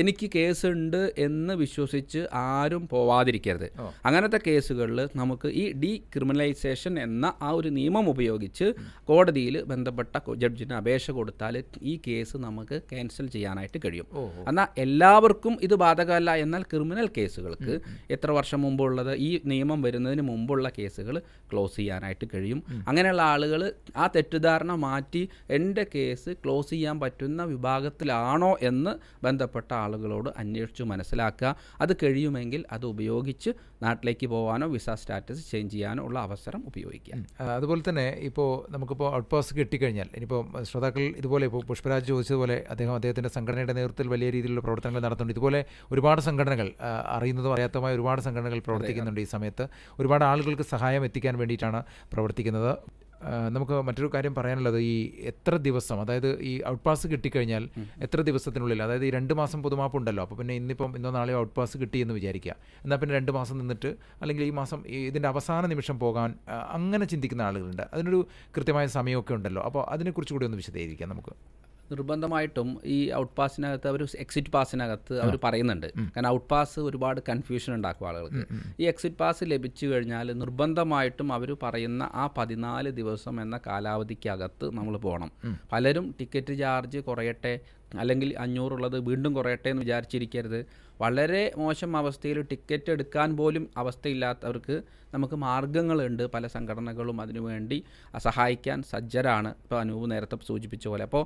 Speaker 2: എനിക്ക് കേസുണ്ട് എന്ന് വിശ്വസിച്ച് ആരും പോവാതിരിക്കരുത്. അങ്ങനത്തെ കേസുകളിൽ നമുക്ക് ഈ ഡീക്രിമിനലൈസേഷൻ എന്ന ആ ഒരു നിയമം ഉപയോഗിച്ച് കോടതിയിൽ ബന്ധപ്പെട്ട ജഡ്ജിന് അപേക്ഷ കൊടുത്താൽ ഈ കേസ് നമുക്ക് ക്യാൻസൽ ചെയ്യാനായിട്ട് കഴിയും. എന്നാൽ എല്ലാവർക്കും ഇത് ബാധകമല്ല. എന്നാൽ ക്രിമിനൽ കേസുകൾക്ക് എത്ര വർഷം മുമ്പുള്ളത്, ഈ നിയമം വരുന്നതിന് മുമ്പുള്ള കേസുകൾ ക്ലോസ് ചെയ്യാനായിട്ട് കഴിയും. അങ്ങനെയുള്ള ആളുകൾ ആ തെറ്റിദ്ധാരണ മാറ്റി എൻ്റെ കേസ് ക്ലോസ് ചെയ്യാൻ പറ്റുന്ന വിഭാഗത്തിലാണോ എന്ന് ബന്ധപ്പെട്ട ആളുകളോട് അന്വേഷിച്ച് മനസ്സിലാക്കുക. അത് കഴിയുമെങ്കിൽ അത് ഉപയോഗിച്ച് നാട്ടിലേക്ക് പോകാനോ വിസ സ്റ്റാറ്റസ് ചേഞ്ച് ചെയ്യാനോ ഉള്ള അവസരം ഉപയോഗിക്കാം.
Speaker 1: അതുപോലെ തന്നെ ഇപ്പോൾ നമുക്കിപ്പോൾ ഔട്ട് പാസ് കിട്ടിക്കഴിഞ്ഞാൽ, ഇനിയിപ്പോൾ ശ്രോതാക്കൾ ഇതുപോലെ ഇപ്പോൾ പുഷ്പരാജ് ചോദിച്ചതുപോലെ അദ്ദേഹത്തിൻ്റെ സംഘടനയുടെ നേതൃത്വത്തിൽ വലിയ രീതിയിലുള്ള പ്രവർത്തനങ്ങൾ നടത്തുന്നുണ്ട്. ഇതുപോലെ ഒരുപാട് സംഘടനകൾ, അറിയുന്നതും അറിയാത്തതുമായ ഒരുപാട് സംഘടനകൾ പ്രവർത്തിക്കുന്നുണ്ട്. ഈ സമയത്ത് ഒരുപാട് ആളുകൾക്ക് സഹായം എത്തിക്കാൻ വേണ്ടിയിട്ടാണ് പ്രവർത്തിക്കുന്നത്. നമുക്ക് മറ്റൊരു കാര്യം പറയാനുള്ളത്, ഈ എത്ര ദിവസം, അതായത് ഈ ഔട്ട് പാസ് കിട്ടിക്കഴിഞ്ഞാൽ എത്ര ദിവസത്തിനുള്ളിൽ, അതായത് ഈ 2 മാസം പൊതുമാപ്പ് ഉണ്ടല്ലോ, അപ്പോൾ പിന്നെ ഇന്നോ നാളെയോ ഔട്ട് പാസ് കിട്ടിയെന്ന് വിചാരിക്കുക, എന്നാൽ പിന്നെ 2 മാസം നിന്നിട്ട് അല്ലെങ്കിൽ ഈ മാസം ഇതിൻ്റെ അവസാന നിമിഷം പോകാൻ അങ്ങനെ ചിന്തിക്കുന്ന ആളുകളുണ്ട്. അതിനൊരു കൃത്യമായ സമയമൊക്കെ ഉണ്ടല്ലോ. അപ്പോൾ അതിനെക്കുറിച്ച് കൂടി ഒന്ന് വിശദീകരിക്കാം നമുക്ക്.
Speaker 2: നിർബന്ധമായിട്ടും ഈ ഔട്ട് പാസിനകത്ത് അവർ എക്സിറ്റ് പാസിനകത്ത് അവർ പറയുന്നുണ്ട്. കാരണം ഔട്ട് പാസ് ഒരുപാട് കൺഫ്യൂഷൻ ഉണ്ടാക്കും ആളുകൾക്ക്. ഈ എക്സിറ്റ് പാസ് ലഭിച്ചു കഴിഞ്ഞാൽ നിർബന്ധമായിട്ടും അവർ പറയുന്ന ആ 14 ദിവസം എന്ന കാലാവധിക്കകത്ത് നമ്മൾ പോകണം. പലരും ടിക്കറ്റ് ചാർജ് കുറയട്ടെ അല്ലെങ്കിൽ 500 ഉള്ളത് വീണ്ടും കുറയട്ടെ എന്ന് വിചാരിച്ചിരിക്കരുത്. വളരെ മോശം അവസ്ഥയിൽ ടിക്കറ്റ് എടുക്കാൻ പോലും അവസ്ഥയില്ലാത്തവർക്ക് നമുക്ക് മാർഗ്ഗങ്ങളുണ്ട്. പല സംഘടനകളും അതിനുവേണ്ടി സഹായിക്കാൻ സജ്ജരാണ്. ഇപ്പോൾ അനൂപ് നേരത്തെ സൂചിപ്പിച്ച പോലെ. അപ്പോൾ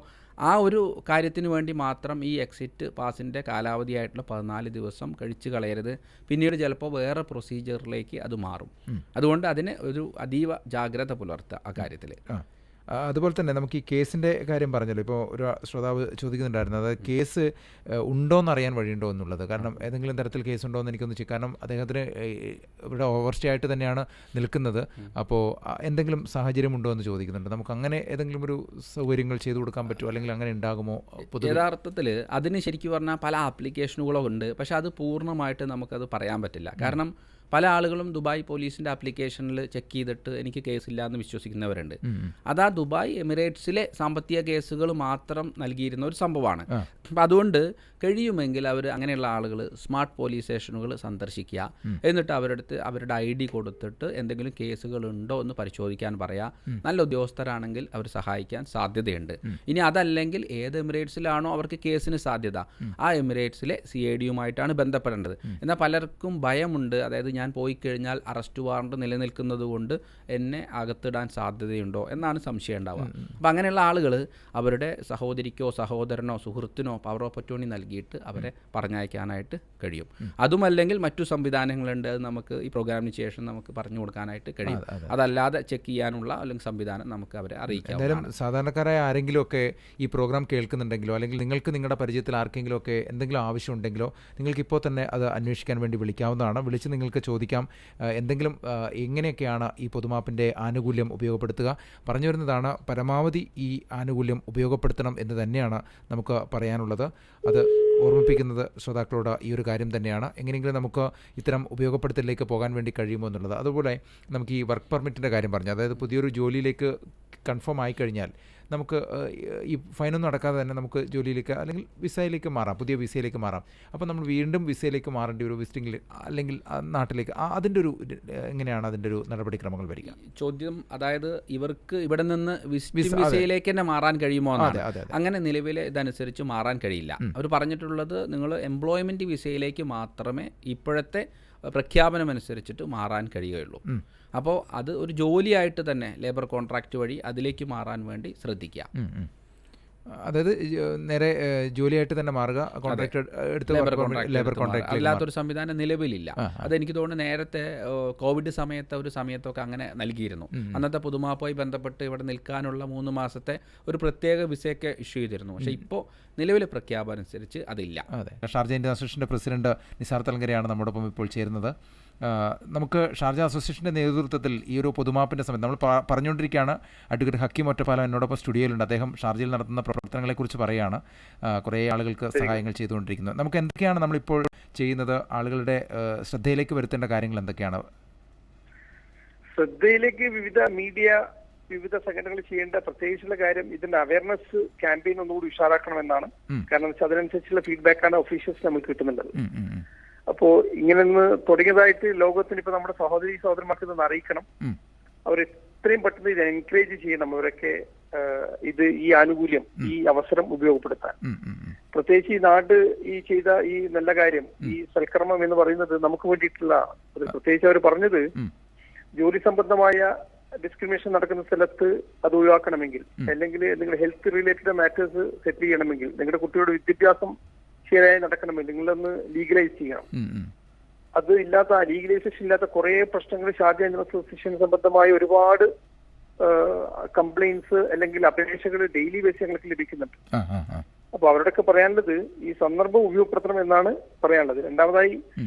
Speaker 2: ആ ഒരു കാര്യത്തിന് വേണ്ടി മാത്രം ഈ എക്സിറ്റ് പാസിൻ്റെ കാലാവധിയായിട്ടുള്ള 14 ദിവസം കഴിച്ചു കളയരുത്. പിന്നീട് ചിലപ്പോൾ വേറെ പ്രൊസീജിയറിലേക്ക് അത് മാറും. അതുകൊണ്ട് അതിന് ഒരു അതീവ ജാഗ്രത പുലർത്തുക ആ കാര്യത്തിൽ.
Speaker 1: അതുപോലെ തന്നെ നമുക്ക് ഈ കേസിൻ്റെ കാര്യം പറഞ്ഞല്ലോ, ഇപ്പോൾ ഒരു ശ്രോതാവ് ചോദിക്കുന്നുണ്ടായിരുന്നു, അതായത് കേസ് ഉണ്ടോയെന്ന് അറിയാൻ വഴിയുണ്ടോ എന്നുള്ളത്. കാരണം ഏതെങ്കിലും തരത്തിൽ കേസ് ഉണ്ടോ എന്ന് എനിക്കൊന്ന് ചെയ്യും. കാരണം അദ്ദേഹത്തിന് ഇവിടെ ഓവർസ്റ്റേ ആയിട്ട് തന്നെയാണ് നിൽക്കുന്നത്. അപ്പോൾ എന്തെങ്കിലും സാഹചര്യം ഉണ്ടോ എന്ന് ചോദിക്കുന്നുണ്ട്. നമുക്ക് അങ്ങനെ ഏതെങ്കിലും ഒരു സൗകര്യങ്ങൾ ചെയ്തു കൊടുക്കാൻ പറ്റുമോ, അല്ലെങ്കിൽ അങ്ങനെ ഉണ്ടാകുമോ?
Speaker 2: യഥാർത്ഥത്തിൽ അതിന് ശരിക്കും പറഞ്ഞാൽ പല ആപ്ലിക്കേഷനുകളും ഉണ്ട്. പക്ഷേ അത് പൂർണ്ണമായിട്ട് നമുക്കത് പറയാൻ പറ്റില്ല. കാരണം പല ആളുകളും ദുബായ് പോലീസിൻ്റെ ആപ്ലിക്കേഷനിൽ ചെക്ക് ചെയ്തിട്ട് എനിക്ക് കേസില്ല എന്ന് വിശ്വസിക്കുന്നവരുണ്ട്. അതാ ദുബായ് എമിറേറ്റ്സിലെ സാമ്പത്തിക കേസുകൾ മാത്രം നൽകിയിരുന്ന ഒരു സംഭവമാണ്. അപ്പം അതുകൊണ്ട് കഴിയുമെങ്കിൽ അവർ അങ്ങനെയുള്ള ആളുകൾ സ്മാർട്ട് പോലീസ് സ്റ്റേഷനുകൾ സന്ദർശിക്കുക. എന്നിട്ട് അവരുടെ ID കൊടുത്തിട്ട് എന്തെങ്കിലും കേസുകളുണ്ടോ എന്ന് പരിശോധിക്കാൻ പറയാം. നല്ല ഉദ്യോഗസ്ഥരാണെങ്കിൽ അവർ സഹായിക്കാൻ സാധ്യതയുണ്ട്. ഇനി അതല്ലെങ്കിൽ ഏത് എമിറേറ്റ്സിലാണോ അവർക്ക് കേസിന് സാധ്യത, ആ എമിറേറ്റ്സിലെ CID-യുമായിട്ടാണ് ബന്ധപ്പെടേണ്ടത്. എന്നാൽ പലർക്കും ഭയമുണ്ട്. അതായത് ഞാൻ പോയി കഴിഞ്ഞാൽ അറസ്റ്റ് വാറണ്ട് നിലനിൽക്കുന്നത് കൊണ്ട് എന്നെ അകത്തിടാൻ സാധ്യതയുണ്ടോ എന്നാണ് സംശയം ഉണ്ടാവുക. അപ്പം അങ്ങനെയുള്ള ആളുകൾ അവരുടെ സഹോദരിക്കോ സഹോദരനോ സുഹൃത്തിനോ പവർ ഓഫ് അറ്റോർണി നൽകിയിട്ട് അവരെ പറഞ്ഞയക്കാനായിട്ട് കഴിയും. അതുമല്ലെങ്കിൽ മറ്റു സംവിധാനങ്ങളുണ്ട്. അത് നമുക്ക് ഈ പ്രോഗ്രാമിന് ശേഷം നമുക്ക് പറഞ്ഞു കൊടുക്കാനായിട്ട് കഴിയും. അതല്ലാതെ ചെക്ക് ചെയ്യാനുള്ള അല്ലെങ്കിൽ സംവിധാനം നമുക്ക് അവരെ അറിയിക്കാം.
Speaker 1: എന്തായാലും സാധാരണക്കാരായ ആരെങ്കിലുമൊക്കെ ഈ പ്രോഗ്രാം കേൾക്കുന്നുണ്ടെങ്കിലോ അല്ലെങ്കിൽ നിങ്ങൾക്ക് നിങ്ങളുടെ പരിചയത്തിൽ ആർക്കെങ്കിലും ഒക്കെ എന്തെങ്കിലും ആവശ്യമുണ്ടെങ്കിലോ നിങ്ങൾക്കിപ്പോൾ തന്നെ അത് അന്വേഷിക്കാൻ വേണ്ടി വിളിക്കാവുന്നതാണ്. വിളിച്ച് നിങ്ങൾക്ക് ചോദിക്കാം എന്തെങ്കിലും എങ്ങനെയൊക്കെയാണ് ഈ പൊതുമാപ്പിൻ്റെ ആനുകൂല്യം ഉപയോഗപ്പെടുത്തുക. പറഞ്ഞു വരുന്നതാണ്, പരമാവധി ഈ ആനുകൂല്യം ഉപയോഗപ്പെടുത്തണം എന്ന് തന്നെയാണ് നമുക്ക് പറയാനുള്ളത്. അത് ഓർമ്മിപ്പിക്കുന്നത് ശ്രോതാക്കളോട് ഈ ഒരു കാര്യം തന്നെയാണ്. എങ്ങനെയെങ്കിലും നമുക്ക് ഇത്തരം ഉപയോഗപ്പെടുത്തലിലേക്ക് പോകാൻ വേണ്ടി കഴിയുമോ എന്നുള്ളത്. അതുപോലെ നമുക്ക് ഈ വർക്ക് പെർമിറ്റിൻ്റെ കാര്യം പറഞ്ഞു, അതായത് പുതിയൊരു ജോലിയിലേക്ക് കൺഫേം ആയിക്കഴിഞ്ഞാൽ നമുക്ക് ഈ ഫൈനൊന്നും അടക്കാതെ തന്നെ നമുക്ക് ജോലിയിലേക്ക് അല്ലെങ്കിൽ വിസയിലേക്ക് മാറാം, പുതിയ വിസയിലേക്ക് മാറാം. അപ്പോൾ നമ്മൾ വീണ്ടും വിസയിലേക്ക് മാറേണ്ടി ഒരു വിസിറ്റിംഗിൽ അല്ലെങ്കിൽ നാട്ടിലേക്ക് അതിൻ്റെ ഒരു എങ്ങനെയാണ് അതിൻ്റെ ഒരു നടപടിക്രമങ്ങൾ വരിക?
Speaker 2: ചോദ്യം അതായത് ഇവർക്ക് ഇവിടെ നിന്ന് വിസയിലേക്ക് തന്നെ മാറാൻ കഴിയുമോ എന്നാണ്. അങ്ങനെ നിലവിലെ ഇതനുസരിച്ച് മാറാൻ കഴിയില്ല. അവർ പറഞ്ഞിട്ടുള്ളത് നിങ്ങൾ എംപ്ലോയ്മെൻറ്റ് വിസയിലേക്ക് മാത്രമേ ഇപ്പോഴത്തെ പ്രഖ്യാപനം അനുസരിച്ചിട്ട് മാറാൻ കഴിയുകയുള്ളൂ. അപ്പോൾ അത് ഒരു ജോലിയായിട്ട് തന്നെ ലേബർ കോൺട്രാക്റ്റ് വഴി അതിലേക്ക് മാറാൻ വേണ്ടി ശ്രദ്ധിക്കുക.
Speaker 1: അതായത് നേരെ ജോലിയായിട്ട് തന്നെ മാറുക, കോൺട്രാക്ട് ലേബർ കോൺട്രാക്ട്
Speaker 2: അല്ലാത്തൊരു സംവിധാനം നിലവിലില്ല. അതെനിക്ക് തോന്നുന്നു നേരത്തെ കോവിഡ് സമയത്തൊക്കെ അങ്ങനെ നൽകിയിരുന്നു. അന്നത്തെ പുതുമാപ്പുമായി ബന്ധപ്പെട്ട് ഇവിടെ നിൽക്കാനുള്ള 3 മാസത്തെ ഒരു പ്രത്യേക വിസയൊക്കെ ഇഷ്യൂ ചെയ്തിരുന്നു. പക്ഷേ ഇപ്പോൾ നിലവിലെ പ്രഖ്യാപനം അനുസരിച്ച് അതില്ല.
Speaker 1: അതെ, ഷാർജ ഇന്ത്യൻ അസോസിയേഷൻ്റെ പ്രസിഡന്റ് നിസാർ തലങ്കരയാണ് നമ്മോടൊപ്പം ഇപ്പോൾ ചേരുന്നത്. നമുക്ക് ഷാർജ അസോസിയേഷൻ്റെ നേതൃത്വത്തിൽ ഈ ഒരു പൊതുമാപ്പിൻ്റെ സമയത്ത് നമ്മൾ പറഞ്ഞുകൊണ്ടിരിക്കുകയാണ്. അഡ്വക്കേറ്റ് ഹക്കീം ഒറ്റപ്പാലം എന്നോടൊപ്പം സ്റ്റുഡിയോയിലുണ്ട്. അദ്ദേഹം ഷാർജയിൽ നടത്തുന്ന പ്രവർത്തനങ്ങളെക്കുറിച്ച് പറയുകയാണ്. കുറേ ആളുകൾക്ക് സഹായങ്ങൾ ചെയ്തുകൊണ്ടിരിക്കുന്നത്. നമുക്ക് എന്തൊക്കെയാണ് നമ്മളിപ്പോൾ ചെയ്യുന്നത്? ആളുകളുടെ ശ്രദ്ധയിലേക്ക് വരുത്തേണ്ട കാര്യങ്ങൾ എന്തൊക്കെയാണ്?
Speaker 3: ശ്രദ്ധയിലേക്ക് വിവിധ സംഘടനകൾ ചെയ്യേണ്ട പ്രത്യേകിച്ചുള്ള കാര്യം ഇതിന്റെ അവയർനെസ് ക്യാമ്പയിൻ ഒന്നുകൂടി ഉഷാറാക്കണമെന്നാണ്. കാരണം അതിനനുസരിച്ചുള്ള ഫീഡ്ബാക്കാണ് ഒഫീഷ്യൽസ് നമുക്ക് കിട്ടുന്നുള്ളത്. അപ്പോ ഇങ്ങനെ തുടങ്ങിയതായിട്ട് ലോകത്തിന് ഇപ്പൊ നമ്മുടെ സഹോദരന്മാർക്ക് ഇതൊന്ന് അറിയിക്കണം. അവർ എത്രയും പെട്ടെന്ന് ഇത് എൻകറേജ് ചെയ്യണം. അവരൊക്കെ ഈ ആനുകൂല്യം, ഈ അവസരം ഉപയോഗപ്പെടുത്താൻ. പ്രത്യേകിച്ച് ഈ നാട് ചെയ്ത ഈ നല്ല കാര്യം, ഈ സൽക്കർമ്മം എന്ന് പറയുന്നത് നമുക്ക് വേണ്ടിയിട്ടുള്ളതാണ്. അത് പ്രത്യേകിച്ച് അവർ പറഞ്ഞത് ജോലി സംബന്ധമായ ഡിസ്ക്രിമിനേഷൻ നടക്കുന്ന സ്ഥലത്ത് അത് ഒഴിവാക്കണമെങ്കിൽ, അല്ലെങ്കിൽ നിങ്ങളുടെ ഹെൽത്ത് റിലേറ്റഡ് മാറ്റേഴ്സ് സെറ്റിൽ ചെയ്യണമെങ്കിൽ, നിങ്ങളുടെ കുട്ടിയുടെ വിദ്യാഭ്യാസം ശരിയായി നടക്കണമെങ്കിൽ നിങ്ങളൊന്ന് ലീഗലൈസ് ചെയ്യണം. അത് ഇല്ലാത്ത ലീഗലൈസേഷൻ ഇല്ലാത്ത കുറെ പ്രശ്നങ്ങൾ ഷാർജ ഇന്ത്യൻ അസോസിയേഷൻ സംബന്ധമായ ഒരുപാട് കംപ്ലൈന്റ്സ് അല്ലെങ്കിൽ അപേക്ഷകൾ ഡെയിലി ബേസിൽ ഞങ്ങൾക്ക് ലഭിക്കുന്നുണ്ട്. അപ്പൊ അവരോടൊക്കെ പറയാനുള്ളത് ഈ സന്ദർഭം ഉപയോഗപ്പെടുത്തണം എന്നാണ് പറയാനുള്ളത്. രണ്ടാമതായി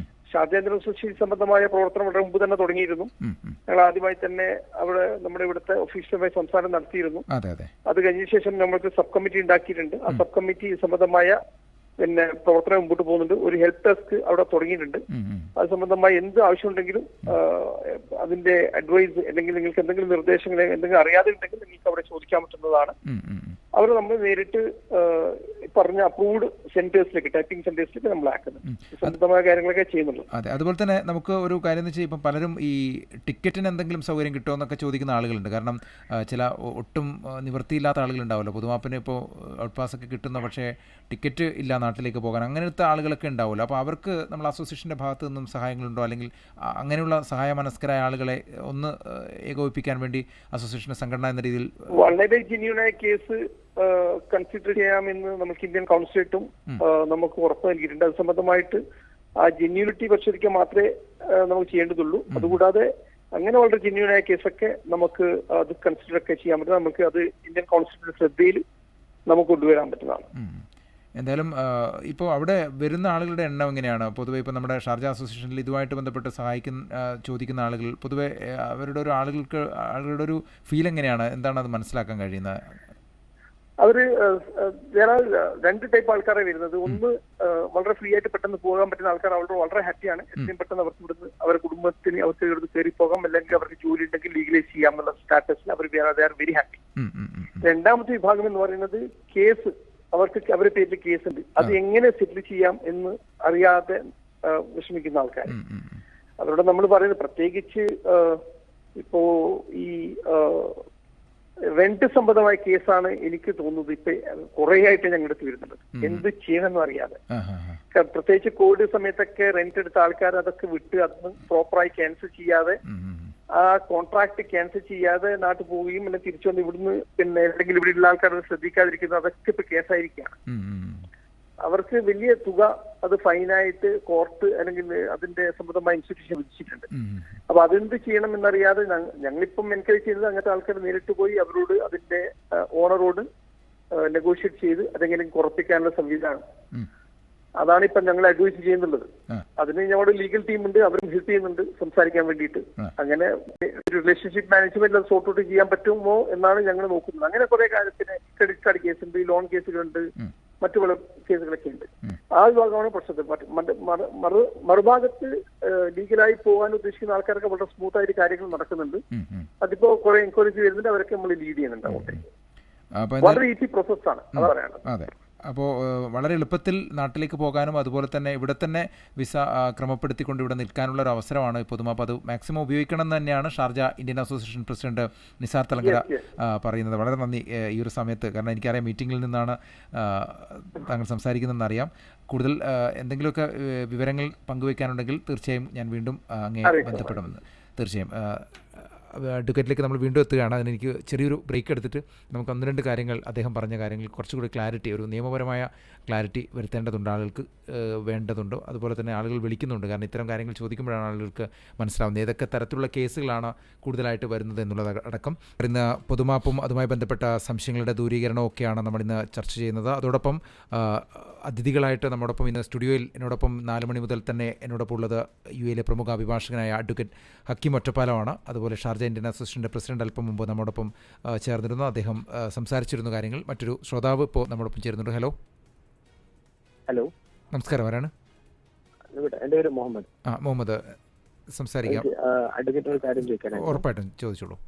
Speaker 3: ഷാർജ ഇന്ത്യൻ അസോസിയേഷൻ സംബന്ധമായ പ്രവർത്തനം വളരെ മുമ്പ് തന്നെ തുടങ്ങിയിരുന്നു. ഞങ്ങൾ ആദ്യമായി തന്നെ നമ്മുടെ ഇവിടുത്തെ ഒഫീഷ്യലുമായി സംസാരം നടത്തിയിരുന്നു. അത് കഴിഞ്ഞ ശേഷം നമ്മൾക്ക് സബ് കമ്മിറ്റി ഉണ്ടാക്കിയിട്ടുണ്ട്. ആ സബ് കമ്മിറ്റി സംബന്ധമായ പ്രവർത്തനം മുമ്പോട്ട് പോകുന്നുണ്ട്. ഒരു ഹെൽപ്പ് ഡെസ്ക് അവിടെ തുടങ്ങിയിട്ടുണ്ട്. അത് സംബന്ധമായി എന്ത് ആവശ്യമുണ്ടെങ്കിലും അതിന്റെ അഡ്വൈസ് അല്ലെങ്കിൽ നിങ്ങൾക്ക് എന്തെങ്കിലും നിർദ്ദേശങ്ങൾ എന്തെങ്കിലും അറിയാതെ ഉണ്ടെങ്കിൽ നിങ്ങൾക്ക് അവിടെ ചോദിക്കാൻ പറ്റുന്നതാണ്. അവർ നമ്മൾ നേരിട്ട് പറഞ്ഞ അപ്രൂവ്ഡ് സെന്റേഴ്സിലേക്ക്, ടൈപ്പിംഗ് സെന്റേഴ്സിലേക്ക് നമ്മൾ ആക്കുന്നത്. സംബന്ധമായ കാര്യങ്ങളൊക്കെ ചെയ്യുന്നുള്ളൂ.
Speaker 1: അതെ, അതുപോലെ തന്നെ നമുക്ക് ഒരു കാര്യം എന്ന് വെച്ചാൽ ഇപ്പം പലരും ഈ ടിക്കറ്റിന് എന്തെങ്കിലും സൗകര്യം കിട്ടുമോ എന്നൊക്കെ ചോദിക്കുന്ന ആളുകളുണ്ട്. കാരണം ചില ഒട്ടും നിവൃത്തിയില്ലാത്ത ആളുകളുണ്ടാവുമല്ലോ. പൊതുമാപ്പിന് ഇപ്പോൾ ഔട്ട് പാസ് ഒക്കെ കിട്ടുന്ന പക്ഷേ ടിക്കറ്റ് ഇല്ല നാട്ടിലേക്ക് പോകാൻ, അങ്ങനത്തെ ആളുകളൊക്കെ ഉണ്ടാവുമല്ലോ. അപ്പോൾ അവർക്ക് നമ്മൾ അസോസിയേഷൻ്റെ ഭാഗത്തു നിന്നും സഹായങ്ങളുണ്ടോ? അല്ലെങ്കിൽ അങ്ങനെയുള്ള സഹായമനസ്കരായ ആളുകളെ ഒന്ന് ഏകോപിപ്പിക്കാൻ വേണ്ടി അസോസിയേഷൻ്റെ സംഘടന എന്ന രീതിയിൽ
Speaker 3: വളരെ ജെന്യൂനായ കേസ് കൺസിഡർ ചെയ്യാമെന്ന് നമുക്ക് ഇന്ത്യൻ കൗൺസിലേറ്റും നമുക്ക് ഉറപ്പ് നൽകിയിട്ടുണ്ട്. അത് സംബന്ധമായിട്ട് ആ ജെന്യൂനിറ്റി പരിശോധിക്കാൻ മാത്രമേ നമുക്ക് ചെയ്യേണ്ടതുള്ളൂ. അതുകൂടാതെ അങ്ങനെ വളരെ ജെന്യൂനായ കേസൊക്കെ നമുക്ക് അത് കൺസിഡർ ഒക്കെ ചെയ്യാൻ പറ്റും. നമുക്ക് അത് ഇന്ത്യൻ കൗൺസിലിന്റെ ശ്രദ്ധയിൽ നമുക്ക് കൊണ്ടുവരാൻ പറ്റുന്നതാണ്.
Speaker 1: എന്തായാലും ഇപ്പോൾ അവിടെ വരുന്ന ആളുകളുടെ എണ്ണം എങ്ങനെയാണ്? പൊതുവെ ഇപ്പോൾ നമ്മുടെ ഷാർജ അസോസിയേഷനിൽ ഇതുമായിട്ട് ബന്ധപ്പെട്ട് ചോദിക്കുന്ന ആളുകൾ പൊതുവെ അവരുടെ ഒരു ഫീൽ എങ്ങനെയാണ്? എന്താണ് അത് മനസ്സിലാക്കാൻ കഴിയുന്നത്?
Speaker 3: അവര് രണ്ട് ടൈപ്പ് ആൾക്കാരെ വരുന്നത്. ഒന്ന് വളരെ ഫ്രീ ആയിട്ട് പെട്ടെന്ന് പോകാൻ പറ്റുന്ന ആൾക്കാർ വളരെ ഹാപ്പിയാണ്. എത്രയും പെട്ടെന്ന് അവർക്ക് ഇവിടുന്ന് അവരുടെ കുടുംബത്തിന് അവർക്ക് ഇവിടുന്ന് കയറി പോകാം, അല്ലെങ്കിൽ അവർക്ക് ജോലി ഉണ്ടെങ്കിൽ ലീഗലൈസ് ചെയ്യാമെന്നുള്ള സ്റ്റാറ്റസിൽ അവർ വെരി ഹാപ്പി. രണ്ടാമത്തെ വിഭാഗം എന്ന് പറയുന്നത് കേസ്, അവരുടെ പേരിൽ കേസ് ഉണ്ട്, അത് എങ്ങനെ സെറ്റിൽ ചെയ്യാം എന്ന് അറിയാതെ വിഷമിക്കുന്ന ആൾക്കാർ. അവരോട് നമ്മൾ പറയുന്നത് പ്രത്യേകിച്ച് ഇപ്പോ ഈ റെന്റ് സംബന്ധമായ കേസാണ് എനിക്ക് തോന്നുന്നത് ഇപ്പൊ കുറെ ആയിട്ട് ഞങ്ങളുടെ അടുത്ത് വരുന്നത്. എന്ത് ചെയ്യണമെന്ന് അറിയാതെ, പ്രത്യേകിച്ച് കോവിഡ് സമയത്തൊക്കെ റെന്റ് എടുത്ത ആൾക്കാർ അതൊക്കെ വിട്ട് അതൊന്നും പ്രോപ്പറായി ക്യാൻസൽ ചെയ്യാതെ, ആ കോൺട്രാക്ട് ക്യാൻസൽ ചെയ്യാതെ നാട്ടിൽ പോവുകയും പിന്നെ തിരിച്ചു വന്ന് ഇവിടുന്ന് പിന്നെ എന്തെങ്കിലും ഇവിടെ ഉള്ള ആൾക്കാർ ശ്രദ്ധിക്കാതിരിക്കുന്നത്, അതൊക്കെ ഇപ്പൊ കേസായിരിക്കുകയാണ്. അവർക്ക് വലിയ തുക അത് ഫൈനായിട്ട് കോർട്ട് അല്ലെങ്കിൽ അതിന്റെ സംബന്ധമായ ഇൻസ്റ്റിറ്റ്യൂഷൻ വിധിച്ചിട്ടുണ്ട്. അപ്പൊ അതെന്ത് ചെയ്യണം എന്നറിയാതെ ഞങ്ങളിപ്പം എൻകറേജ് ചെയ്യുന്നത് അങ്ങനത്തെ ആൾക്കാർ നേരിട്ട് പോയി അവരോട് അതിന്റെ ഓണറോട് നെഗോഷിയേറ്റ് ചെയ്ത് അതെങ്കിലും കുറപ്പിക്കാനുള്ള സംവിധാനം, അതാണ് ഇപ്പൊ ഞങ്ങൾ അഡ്വൈസ് ചെയ്യുന്നുള്ളത്. അതിന് ഞങ്ങളുടെ ലീഗൽ ടീം ഉണ്ട്, അവരും ഹെൽപ്പ് ചെയ്യുന്നുണ്ട് സംസാരിക്കാൻ വേണ്ടിയിട്ട്. അങ്ങനെ റിലേഷൻഷിപ്പ് മാനേജ്മെന്റ് അത് സോർട്ട് ഔട്ട് ചെയ്യാൻ പറ്റുമോ എന്നാണ് ഞങ്ങൾ നോക്കുന്നത്. അങ്ങനെ കുറെ കാര്യത്തിന് ക്രെഡിറ്റ് കാർഡ് കേസുണ്ട്, ലോൺ കേസുകളുണ്ട്,
Speaker 4: മറ്റു പല കേസുകളൊക്കെ ഉണ്ട്. ആ വിഭാഗമാണ് പ്രശ്നത്തിൽ. മറുഭാഗത്ത് ലീഗലായി പോകാൻ ഉദ്ദേശിക്കുന്ന ആൾക്കാരൊക്കെ വളരെ സ്മൂത്ത് ആയിട്ട് കാര്യങ്ങൾ നടക്കുന്നുണ്ട്. അതിപ്പോ കുറെ എൻക്വയറീസ് വരുന്നുണ്ട്, അവരൊക്കെ നമ്മൾ ലീഡ് ചെയ്യുന്നുണ്ട്. വളരെ ഈസി പ്രോസസ്സാണ്, അത് പറയാനുള്ളത്.
Speaker 1: അപ്പോൾ വളരെ എളുപ്പത്തിൽ നാട്ടിലേക്ക് പോകാനും അതുപോലെ തന്നെ ഇവിടെ തന്നെ വിസ ക്രമപ്പെടുത്തിക്കൊണ്ട് ഇവിടെ നിൽക്കാനുള്ള ഒരു അവസരമാണ് പൊതുമാപ്പ്. അത് മാക്സിമം ഉപയോഗിക്കണം എന്ന് തന്നെയാണ് Sharjah Indian association president Nisar Thalangara പറയുന്നത്. വളരെ നന്ദി ഈ ഒരു സമയത്ത്, കാരണം എനിക്കറിയാം മീറ്റിങ്ങിൽ നിന്നാണ് താങ്കൾ സംസാരിക്കുന്നതെന്ന് അറിയാം. കൂടുതൽ എന്തെങ്കിലുമൊക്കെ വിവരങ്ങൾ പങ്കുവയ്ക്കാനുണ്ടെങ്കിൽ തീർച്ചയായും ഞാൻ വീണ്ടും അങ്ങേ ബന്ധപ്പെടുമെന്ന്. തീർച്ചയായും അഡ്വക്കേറ്റിലേക്ക് നമ്മൾ വീണ്ടും എത്തുകയാണ്. അതിനെനിക്ക് ചെറിയൊരു ബ്രേക്ക് എടുത്തിട്ട് നമുക്ക് ഒന്ന് രണ്ട് കാര്യങ്ങൾ അദ്ദേഹം പറഞ്ഞ കാര്യങ്ങൾ കുറച്ചുകൂടി ക്ലാരിറ്റി, ഒരു നിയമപരമായ ക്ലാരിറ്റി വരുത്തേണ്ടതുണ്ട്, ആളുകൾക്ക് വേണ്ടതുണ്ട്. അതുപോലെ തന്നെ ആളുകൾ വിളിക്കുന്നുണ്ട്, കാരണം ഇത്തരം കാര്യങ്ങൾ ചോദിക്കുമ്പോഴാണ് ആളുകൾക്ക് മനസ്സിലാവുന്നത് ഏതൊക്കെ തരത്തിലുള്ള കേസുകളാണ് കൂടുതലായിട്ട് വരുന്നത് എന്നുള്ളത് അടക്കം. ഇന്ന് പൊതുമാപ്പും അതുമായി ബന്ധപ്പെട്ട സംശയങ്ങളുടെ ദൂരീകരണവും ഒക്കെയാണ് നമ്മളിന്ന് ചർച്ച ചെയ്യുന്നത്. അതോടൊപ്പം അതിഥികളായിട്ട് നമ്മോടൊപ്പം ഇന്ന് സ്റ്റുഡിയോയിൽ എന്നോടൊപ്പം 4 മണി മുതൽ തന്നെ എന്നോടൊപ്പം ഉള്ളത് യുഎയിലെ പ്രമുഖ അഭിഭാഷകനായ അഡ്വക്കേറ്റ് ഹക്കീം ഒറ്റപ്പാലമാണ്. അതുപോലെ ഷാർജ ഇന്ത്യൻ അസോസിയേഷൻ്റെ പ്രസിഡന്റ് അല്പം മുമ്പ് നമ്മോടൊപ്പം ചേർന്നിരുന്നു. അദ്ദേഹം സംസാരിച്ചിരുന്ന കാര്യങ്ങൾ. മറ്റൊരു ശ്രോതാവ് ഇപ്പോൾ നമ്മോടൊപ്പം ചേരുന്നുണ്ട്. ഹലോ.
Speaker 5: ഹലോ,
Speaker 1: നമസ്കാരം. ആരാണ്?
Speaker 5: എൻ്റെ പേര് മുഹമ്മദ്.
Speaker 1: മുഹമ്മദ്, സംസാരിക്കാം.
Speaker 5: അഡ്വക്കേറ്റ് ഒരു കാര്യം ചോദിക്കാനാണ്.
Speaker 1: ഉറപ്പായിട്ടും ചോദിച്ചോളൂ.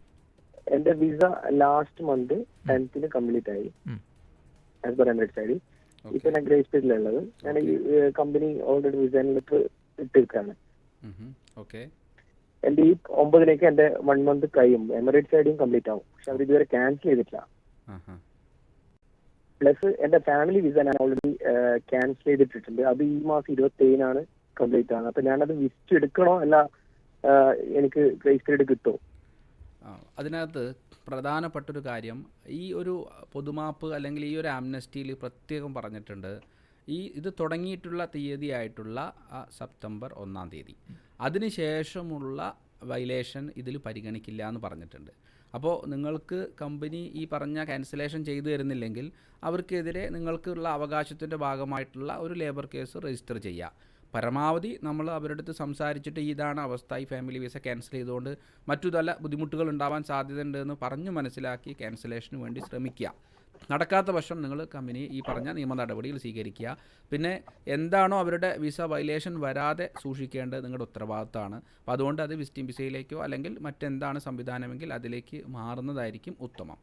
Speaker 5: എൻ്റെ visa last month 10th complete ആയി ആസ് പെർ എമിറേറ്റ്സ് ഐഡി. ഇപ്പൊ ഞാൻ ഗ്രേസ് പീരീഡിലുള്ളത്. ഞാൻ ഈ കമ്പനി ഓൾറെഡി വിസ ലെറ്റർ ഇട്ടിരിക്കുകയാണ്. എന്റെ ഈ 9 എന്റെ 1 month കഴിയും, എമിറേറ്റ്സ് ഐഡിയും കംപ്ലീറ്റ് ആവും. പക്ഷെ അവർ ഇതുവരെ ക്യാൻസൽ ചെയ്തിട്ടില്ല. പ്ലസ് എന്റെ ഫാമിലി വിസ ഞാൻ ഓൾറെഡി ക്യാൻസൽ ചെയ്തിട്ടിട്ടുണ്ട്. അത് ഈ മാസം 27 കംപ്ലീറ്റ് ആണ്. അപ്പൊ ഞാനത് വിസിറ്റ് എടുക്കണോ അല്ല എനിക്ക് ഗ്രേസ് പീരീഡ് കിട്ടുമോ?
Speaker 2: അതിനകത്ത് പ്രധാനപ്പെട്ടൊരു കാര്യം, ഈ ഒരു പൊതുമാപ്പ് അല്ലെങ്കിൽ ഈ ഒരു ആംനസ്റ്റിയിൽ പ്രത്യേകം പറഞ്ഞിട്ടുണ്ട്, ഇത് തുടങ്ങിയിട്ടുള്ള തീയതിയായിട്ടുള്ള സെപ്റ്റംബർ 1 അതിനുശേഷമുള്ള വയലേഷൻ ഇതിൽ പരിഗണിക്കില്ല എന്ന് പറഞ്ഞിട്ടുണ്ട്. അപ്പോൾ നിങ്ങൾക്ക് കമ്പനി ഈ പറഞ്ഞ ക്യാൻസലേഷൻ ചെയ്തു തരുന്നില്ലെങ്കിൽ അവർക്കെതിരെ നിങ്ങൾക്കുള്ള അവകാശത്തിൻ്റെ ഭാഗമായിട്ടുള്ള ഒരു ലേബർ കേസ് രജിസ്റ്റർ ചെയ്യുക. പരമാവധി നമ്മൾ അവരുടെ അടുത്ത് സംസാരിച്ചിട്ട് ഇതാണ് അവസ്ഥ, ഈ ഫാമിലി വിസ ക്യാൻസൽ ചെയ്തുകൊണ്ട് മറ്റു പല ബുദ്ധിമുട്ടുകൾ ഉണ്ടാവാൻ സാധ്യതയുണ്ട് എന്ന് പറഞ്ഞു മനസ്സിലാക്കി ക്യാൻസലേഷന് വേണ്ടി ശ്രമിക്കുക. നടക്കാത്ത പക്ഷം നിങ്ങൾ കമ്പനി ഈ പറഞ്ഞ നിയമ നടപടികൾ സ്വീകരിക്കുക. പിന്നെ എന്താണോ അവരുടെ വിസ വയലേഷൻ വരാതെ സൂക്ഷിക്കേണ്ടത് നിങ്ങളുടെ ഉത്തരവാദിത്തമാണ്. അപ്പോൾ അതുകൊണ്ട് അത് വിസിറ്റിംഗ് വിസയിലേക്കോ അല്ലെങ്കിൽ മറ്റെന്താണ് സംവിധാനമെങ്കിൽ അതിലേക്ക് മാറുന്നതായിരിക്കും ഉത്തമം.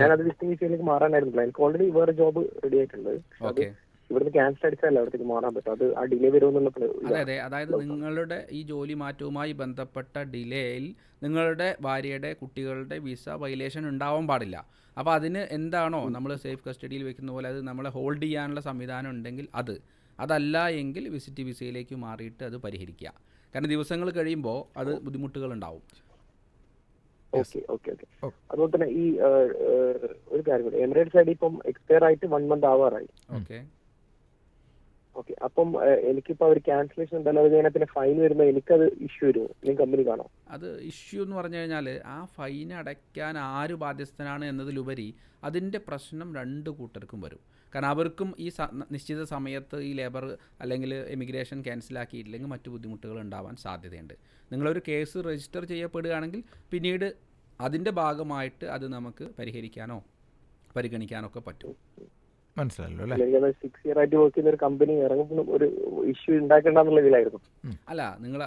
Speaker 5: ഞാനത് വിസിറ്റിംഗ് വിസയിലേക്ക് മാറാനായിരുന്നില്ല. എനിക്ക് ഓൾറെഡി വേറെ ജോബ് റെഡി ആയിട്ടുണ്ട്.
Speaker 2: ഓക്കെ,
Speaker 5: ഇവിടുന്ന് ക്യാൻസൽ അടിച്ചാലേ അവിടത്തേക്ക് മാറാൻ പറ്റും. അത് ആ ഡിലേ വരുമെന്നുള്ള.
Speaker 2: അതെ, അതായത് നിങ്ങളുടെ ഈ ജോലി മാറ്റവുമായി ബന്ധപ്പെട്ട ഡിലേയിൽ നിങ്ങളുടെ ഭാര്യയുടെ കുട്ടികളുടെ വിസ വയലേഷൻ ഉണ്ടാവാൻ പാടില്ല. അപ്പോൾ അതിന് എന്താണോ നമ്മൾ സേഫ് കസ്റ്റഡിയിൽ വെക്കുന്ന പോലെ അത് നമ്മളെ ഹോൾഡ് ചെയ്യാനുള്ള സംവിധാനം ഉണ്ടെങ്കിൽ അതല്ല എങ്കിൽ വിസിറ്റ് വിസയിലേക്ക് മാറിയിട്ട് അത് പരിഹരിക്കുക. കാരണം ദിവസങ്ങൾ കഴിയുമ്പോൾ അത് ബുദ്ധിമുട്ടുകളുണ്ടാവും.
Speaker 5: ഓക്കെ. അതുപോലെ തന്നെ ഈ ഒരു കാര്യം കൂടെ, എമിറേറ്റ്സ് ഐഡി ഇപ്പം എക്സ്പയർ ആയിട്ട് 1 month ആവാറായി. ഓക്കെ, അപ്പം എനിക്കിപ്പോ അവർ ക്യാൻസലേഷൻ ഉണ്ടല്ലോ, അത് കഴിഞ്ഞാൽ പിന്നെ ഫൈൻ വരുമ്പോൾ എനിക്കത് ഇഷ്യൂ വരുമോ അല്ലെങ്കിൽ കമ്പനി കാണോ?
Speaker 2: അത് ഇഷ്യൂ എന്ന് പറഞ്ഞു കഴിഞ്ഞാൽ ആ ഫൈൻ അടയ്ക്കാൻ ആര് ബാധ്യസ്ഥനാണ് എന്നതിലുപരി അതിൻ്റെ പ്രശ്നം 2 കൂട്ടർക്കും വരും. കാരണം അവർക്കും ഈ നിശ്ചിത സമയത്ത് ഈ ലേബർ അല്ലെങ്കിൽ എമിഗ്രേഷൻ ക്യാൻസലാക്കിയിട്ടില്ലെങ്കിൽ മറ്റു ബുദ്ധിമുട്ടുകൾ ഉണ്ടാവാൻ സാധ്യതയുണ്ട്. നിങ്ങളൊരു കേസ് രജിസ്റ്റർ ചെയ്യപ്പെടുകയാണെങ്കിൽ പിന്നീട് അതിൻ്റെ ഭാഗമായിട്ട് അത് നമുക്ക് പരിഹരിക്കാനോ പരിഗണിക്കാനോ ഒക്കെ പറ്റും.
Speaker 1: മനസ്സിലല്ലോ അല്ലേ?
Speaker 5: 6 year ആയിട്ട് വർക്ക് ചെയ്യുന്ന ഒരു കമ്പനി ഇറങ്ങുമ്പോൾ ഒരു ഇഷ്യൂ ഉണ്ടാക്കേണ്ടെന്നുള്ള ഇതിലായിരുന്നു.
Speaker 2: അല്ല,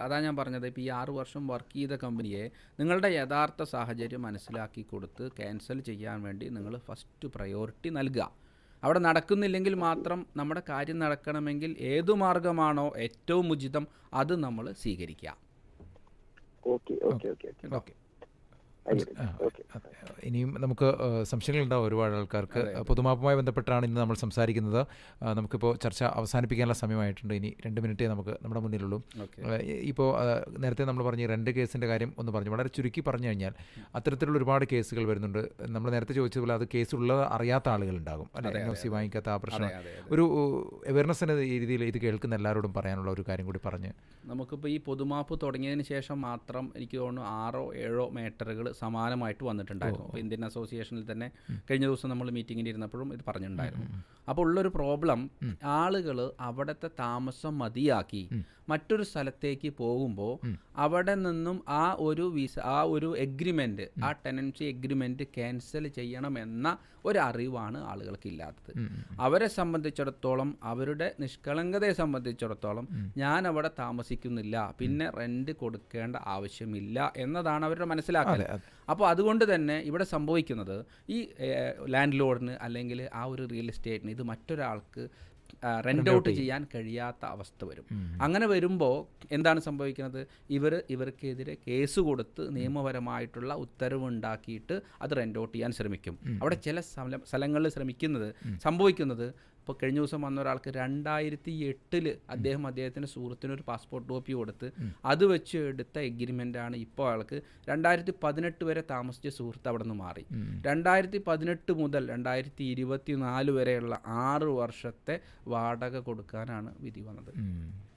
Speaker 2: അതാ ഞാൻ പറഞ്ഞത്, ഇപ്പോൾ ഈ 6 വർഷം വർക്ക് ചെയ്ത കമ്പനിയെ നിങ്ങളുടെ യഥാർത്ഥ സാഹചര്യം മനസ്സിലാക്കി കൊടുത്ത് ക്യാൻസൽ ചെയ്യാൻ വേണ്ടി നിങ്ങൾ ഫസ്റ്റ് പ്രയോറിറ്റി നൽകുക. അവിടെ നടക്കുന്നില്ലെങ്കിൽ മാത്രം നമ്മുടെ കാര്യം നടക്കണമെങ്കിൽ ഏതു മാർഗമാണോ ഏറ്റവും ഉചിതം അത് നമ്മൾ സ്വീകരിക്കുക.
Speaker 1: ഓക്കെ. ഇനിയും നമുക്ക് സംശയങ്ങളുണ്ടാവും ഒരുപാട് ആൾക്കാർക്ക്. പൊതുമാപ്പുമായി ബന്ധപ്പെട്ടാണ് ഇന്ന് നമ്മൾ സംസാരിക്കുന്നത്. നമുക്കിപ്പോൾ ചർച്ച അവസാനിപ്പിക്കാനുള്ള സമയമായിട്ടുണ്ട്. ഇനി 2 മിനിറ്റേ നമുക്ക് നമ്മുടെ മുന്നിലുള്ളൂ. ഇപ്പോൾ നേരത്തെ നമ്മൾ പറഞ്ഞ 2 കേസിൻ്റെ കാര്യം ഒന്ന് പറഞ്ഞു, വളരെ ചുരുക്കി പറഞ്ഞു കഴിഞ്ഞാൽ അത്തരത്തിലുള്ള ഒരുപാട് കേസുകൾ വരുന്നുണ്ട്. നമ്മൾ നേരത്തെ ചോദിച്ചതുപോലെ അത് കേസുള്ളത് അറിയാത്ത ആളുകളുണ്ടാകും, അല്ലെ? NOC വാങ്ങിക്കാത്ത ആ പ്രശ്നം. ഒരു അവയർനെസ് എന്ന രീതിയിൽ ഇത് കേൾക്കുന്ന എല്ലാവരോടും പറയാനുള്ള ഒരു കാര്യം കൂടി പറഞ്ഞ്,
Speaker 2: നമുക്കിപ്പോൾ ഈ പൊതുമാപ്പ് തുടങ്ങിയതിന് ശേഷം മാത്രം എനിക്ക് തോന്നുന്നു 6 or 7 മാറ്ററുകൾ സമാനമായിട്ട് വന്നിട്ടുണ്ടായിരുന്നു. അപ്പോൾ ഇന്ത്യൻ അസോസിയേഷനിൽ തന്നെ കഴിഞ്ഞ ദിവസം നമ്മൾ മീറ്റിങ്ങിന് ഇരുന്നപ്പോഴും ഇത് പറഞ്ഞിട്ടുണ്ടായിരുന്നു. അപ്പോൾ ഉള്ളൊരു പ്രോബ്ലം, ആളുകൾ അവിടുത്തെ താമസം മതിയാക്കി മറ്റൊരു സ്ഥലത്തേക്ക് പോകുമ്പോൾ അവിടെ നിന്നും ആ ഒരു എഗ്രിമെൻ്റ്, ആ ടെനൻസി എഗ്രിമെൻ്റ് ക്യാൻസൽ ചെയ്യണമെന്ന ഒരു അറിവാണ് ആളുകൾക്ക് ഇല്ലാത്തത്. അവരെ സംബന്ധിച്ചിടത്തോളം, അവരുടെ നിഷ്കളങ്കതയെ സംബന്ധിച്ചിടത്തോളം, ഞാൻ അവിടെ താമസിക്കുന്നില്ല, പിന്നെ റെന്റ് കൊടുക്കേണ്ട ആവശ്യമില്ല എന്നതാണ് അവരുടെ മനസ്സിലാക്കൽ. അപ്പോൾ അതുകൊണ്ട് തന്നെ ഇവിടെ സംഭവിക്കുന്നത്, ഈ ലാൻഡ് ലോഡിന് അല്ലെങ്കിൽ ആ ഒരു റിയൽ എസ്റ്റേറ്റിന് ഇത് മറ്റൊരാൾക്ക് റെൻ്റ് ഔട്ട് ചെയ്യാൻ കഴിയാത്ത അവസ്ഥ വരും. അങ്ങനെ വരുമ്പോൾ എന്താണ് സംഭവിക്കുന്നത്? ഇവർക്കെതിരെ കേസ് കൊടുത്ത് നിയമപരമായിട്ടുള്ള ഉത്തരവുണ്ടാക്കിയിട്ട് അത് റെൻ്റ് ഔട്ട് ചെയ്യാൻ ശ്രമിക്കും. അവിടെ ചില സ്ഥലങ്ങളിൽ സംഭവിക്കുന്നത്, ഇപ്പോൾ കഴിഞ്ഞ ദിവസം വന്ന ഒരാൾക്ക് 2008 അദ്ദേഹത്തിൻ്റെ സുഹൃത്തിനൊരു പാസ്പോർട്ട് കോപ്പി കൊടുത്ത് അത് വെച്ച് എടുത്ത എഗ്രിമെൻ്റാണ് ഇപ്പോൾ ആൾക്ക് 2018 വരെ താമസിച്ച സുഹൃത്ത് അവിടെ നിന്ന് മാറി. 2018 മുതൽ 2024 വരെയുള്ള 6 വർഷത്തെ വാടക കൊടുക്കാനാണ് വിധി വന്നത്.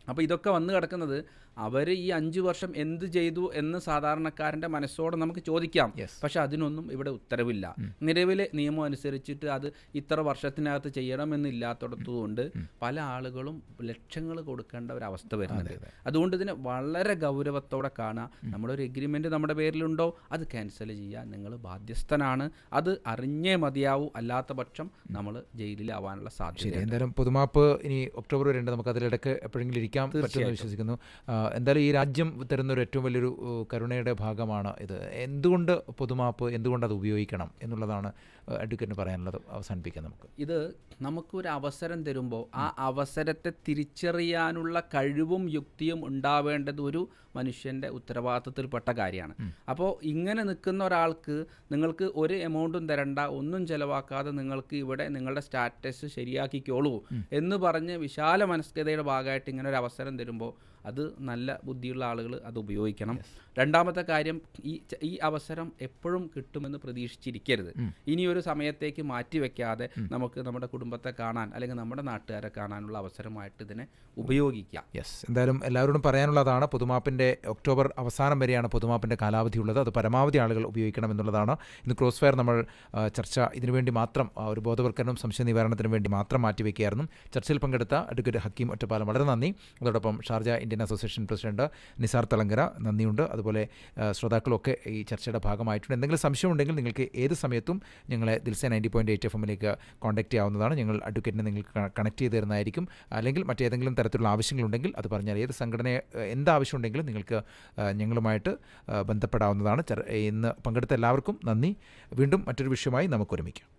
Speaker 2: അപ്പോൾ ഇതൊക്കെ വന്നു കിടക്കുന്നത്, അവർ ഈ 5 വർഷം എന്ത് ചെയ്തു എന്ന് സാധാരണക്കാരൻ്റെ മനസ്സോടെ നമുക്ക് ചോദിക്കാം. പക്ഷെ അതിനൊന്നും ഇവിടെ ഉത്തരവില്ല. നിലവിലെ നിയമം അനുസരിച്ചിട്ട് അത് ഇത്ര വർഷത്തിനകത്ത് ചെയ്യണമെന്നില്ലാത്തടത്തുകൊണ്ട് പല ആളുകളും ലക്ഷങ്ങൾ കൊടുക്കേണ്ട ഒരവസ്ഥ വരുന്നുണ്ട്. അതുകൊണ്ട് ഇതിനെ വളരെ ഗൗരവത്തോടെ കാണുക. നമ്മളൊരു എഗ്രിമെൻ്റ് നമ്മുടെ പേരിലുണ്ടോ, അത് ക്യാൻസൽ ചെയ്യാൻ നിങ്ങൾ ബാധ്യസ്ഥനാണ്. അത് അറിഞ്ഞേ മതിയാവൂ, അല്ലാത്ത പക്ഷം നമ്മൾ ജയിലിലാവാനുള്ള സാധ്യത.
Speaker 1: എന്തായാലും പൊതുമാപ്പ് ഇനി ഒക്ടോബർ 2 നമുക്ക് അതിലിടയ്ക്ക് എപ്പോഴെങ്കിലും ഇരിക്കാൻ പറ്റുമെന്ന് വിശ്വസിക്കുന്നു. എന്തായാലും ഈ രാജ്യം തരുന്നൊരു ഏറ്റവും വലിയൊരു കരുണയുടെ ഭാഗമാണ് ഇത്. എന്തുകൊണ്ട് പൊതുമാപ്പ്, എന്തുകൊണ്ട് അത് ഉപയോഗിക്കണം എന്നുള്ളതാണ് അഡ്വക്കേറ്റിന് പറയാനുള്ളത്. അവസാനിപ്പിക്കാം നമുക്ക്.
Speaker 2: ഇത് നമുക്കൊരു അവസരം തരുമ്പോൾ ആ അവസരത്തെ തിരിച്ചറിയാനുള്ള കഴിവും യുക്തിയും ഉണ്ടാവേണ്ടത് ഒരു മനുഷ്യൻ്റെ ഉത്തരവാദിത്വത്തിൽപ്പെട്ട കാര്യമാണ്. അപ്പോൾ ഇങ്ങനെ നിൽക്കുന്ന ഒരാൾക്ക് നിങ്ങൾക്ക് ഒരു എമൗണ്ടും തരണ്ട, ഒന്നും ചിലവാക്കാതെ നിങ്ങൾക്ക് ഇവിടെ നിങ്ങളുടെ സ്റ്റാറ്റസ് ശരിയാക്കിക്കോളൂ എന്ന് പറഞ്ഞ് വിശാല മനസ്കതയുടെ ഭാഗമായിട്ട് ഇങ്ങനെ ഒരു അവസരം തരുമ്പോൾ അത് നല്ല ബുദ്ധിയുള്ള ആളുകൾ അത് ഉപയോഗിക്കണം. രണ്ടാമത്തെ കാര്യം, ഈ അവസരം എപ്പോഴും കിട്ടുമെന്ന് പ്രതീക്ഷിച്ചിരിക്കരുത്. ഇനിയൊരു സമയത്തേക്ക് മാറ്റിവെക്കാതെ നമുക്ക് നമ്മുടെ കുടുംബത്തെ കാണാൻ അല്ലെങ്കിൽ നമ്മുടെ നാട്ടുകാരെ കാണാനുള്ള അവസരമായിട്ട് ഇതിനെ ഉപയോഗിക്കാം.
Speaker 1: എന്തായാലും എല്ലാവരോടും പറയാനുള്ളതാണ്, പൊതുമാപ്പിൻ്റെ ഒക്ടോബർ അവസാനം വരെയാണ് പൊതുമാപ്പിൻ്റെ കാലാവധി ഉള്ളത്. അത് പരമാവധി ആളുകൾ ഉപയോഗിക്കണം എന്നുള്ളതാണ്. ഇന്ന് ക്രോസ് ഫയർ നമ്മൾ ചർച്ച ഇതിനുവേണ്ടി മാത്രം, ഒരു ബോധവൽക്കരണം, സംശയ നിവാരണത്തിന് വേണ്ടി മാത്രം മാറ്റിവെക്കുകയായിരുന്നു. ചർച്ചയിൽ പങ്കെടുത്ത അഡ്വക്കേറ്റ് ഹക്കീം ഒറ്റപ്പാലം വളരെ നന്ദി. അതോടൊപ്പം Sharjah Indian association president Nisar Thalangara നന്ദിയുണ്ട്. അതുപോലെ ശ്രോതാക്കളൊക്കെ ഈ ചർച്ചയുടെ ഭാഗമായിട്ടുണ്ട്. എന്തെങ്കിലും സംശയമുണ്ടെങ്കിൽ നിങ്ങൾക്ക് ഏത് സമയത്തും ഞങ്ങളെ ദിൽസ 90.8 FM കോൺടാക്ട് ചെയ്യാവുന്നതാണ്. ഞങ്ങൾ അഡ്വക്കേറ്റിനെ നിങ്ങൾക്ക് കണക്ട് ചെയ്ത് തരുന്നതായിരിക്കും. അല്ലെങ്കിൽ മറ്റേതെങ്കിലും തരത്തിലുള്ള ആവശ്യങ്ങളുണ്ടെങ്കിൽ അത് പറഞ്ഞാൽ, ഏത് സംഘടനയെ എന്താവശ്യമുണ്ടെങ്കിലും നിങ്ങൾക്ക് ഞങ്ങളുമായിട്ട് ബന്ധപ്പെടാവുന്നതാണ്. ഇന്ന് പങ്കെടുത്ത എല്ലാവർക്കും നന്ദി. വീണ്ടും മറ്റൊരു വിഷയമായി നമുക്ക് ഒരുമിക്കാം.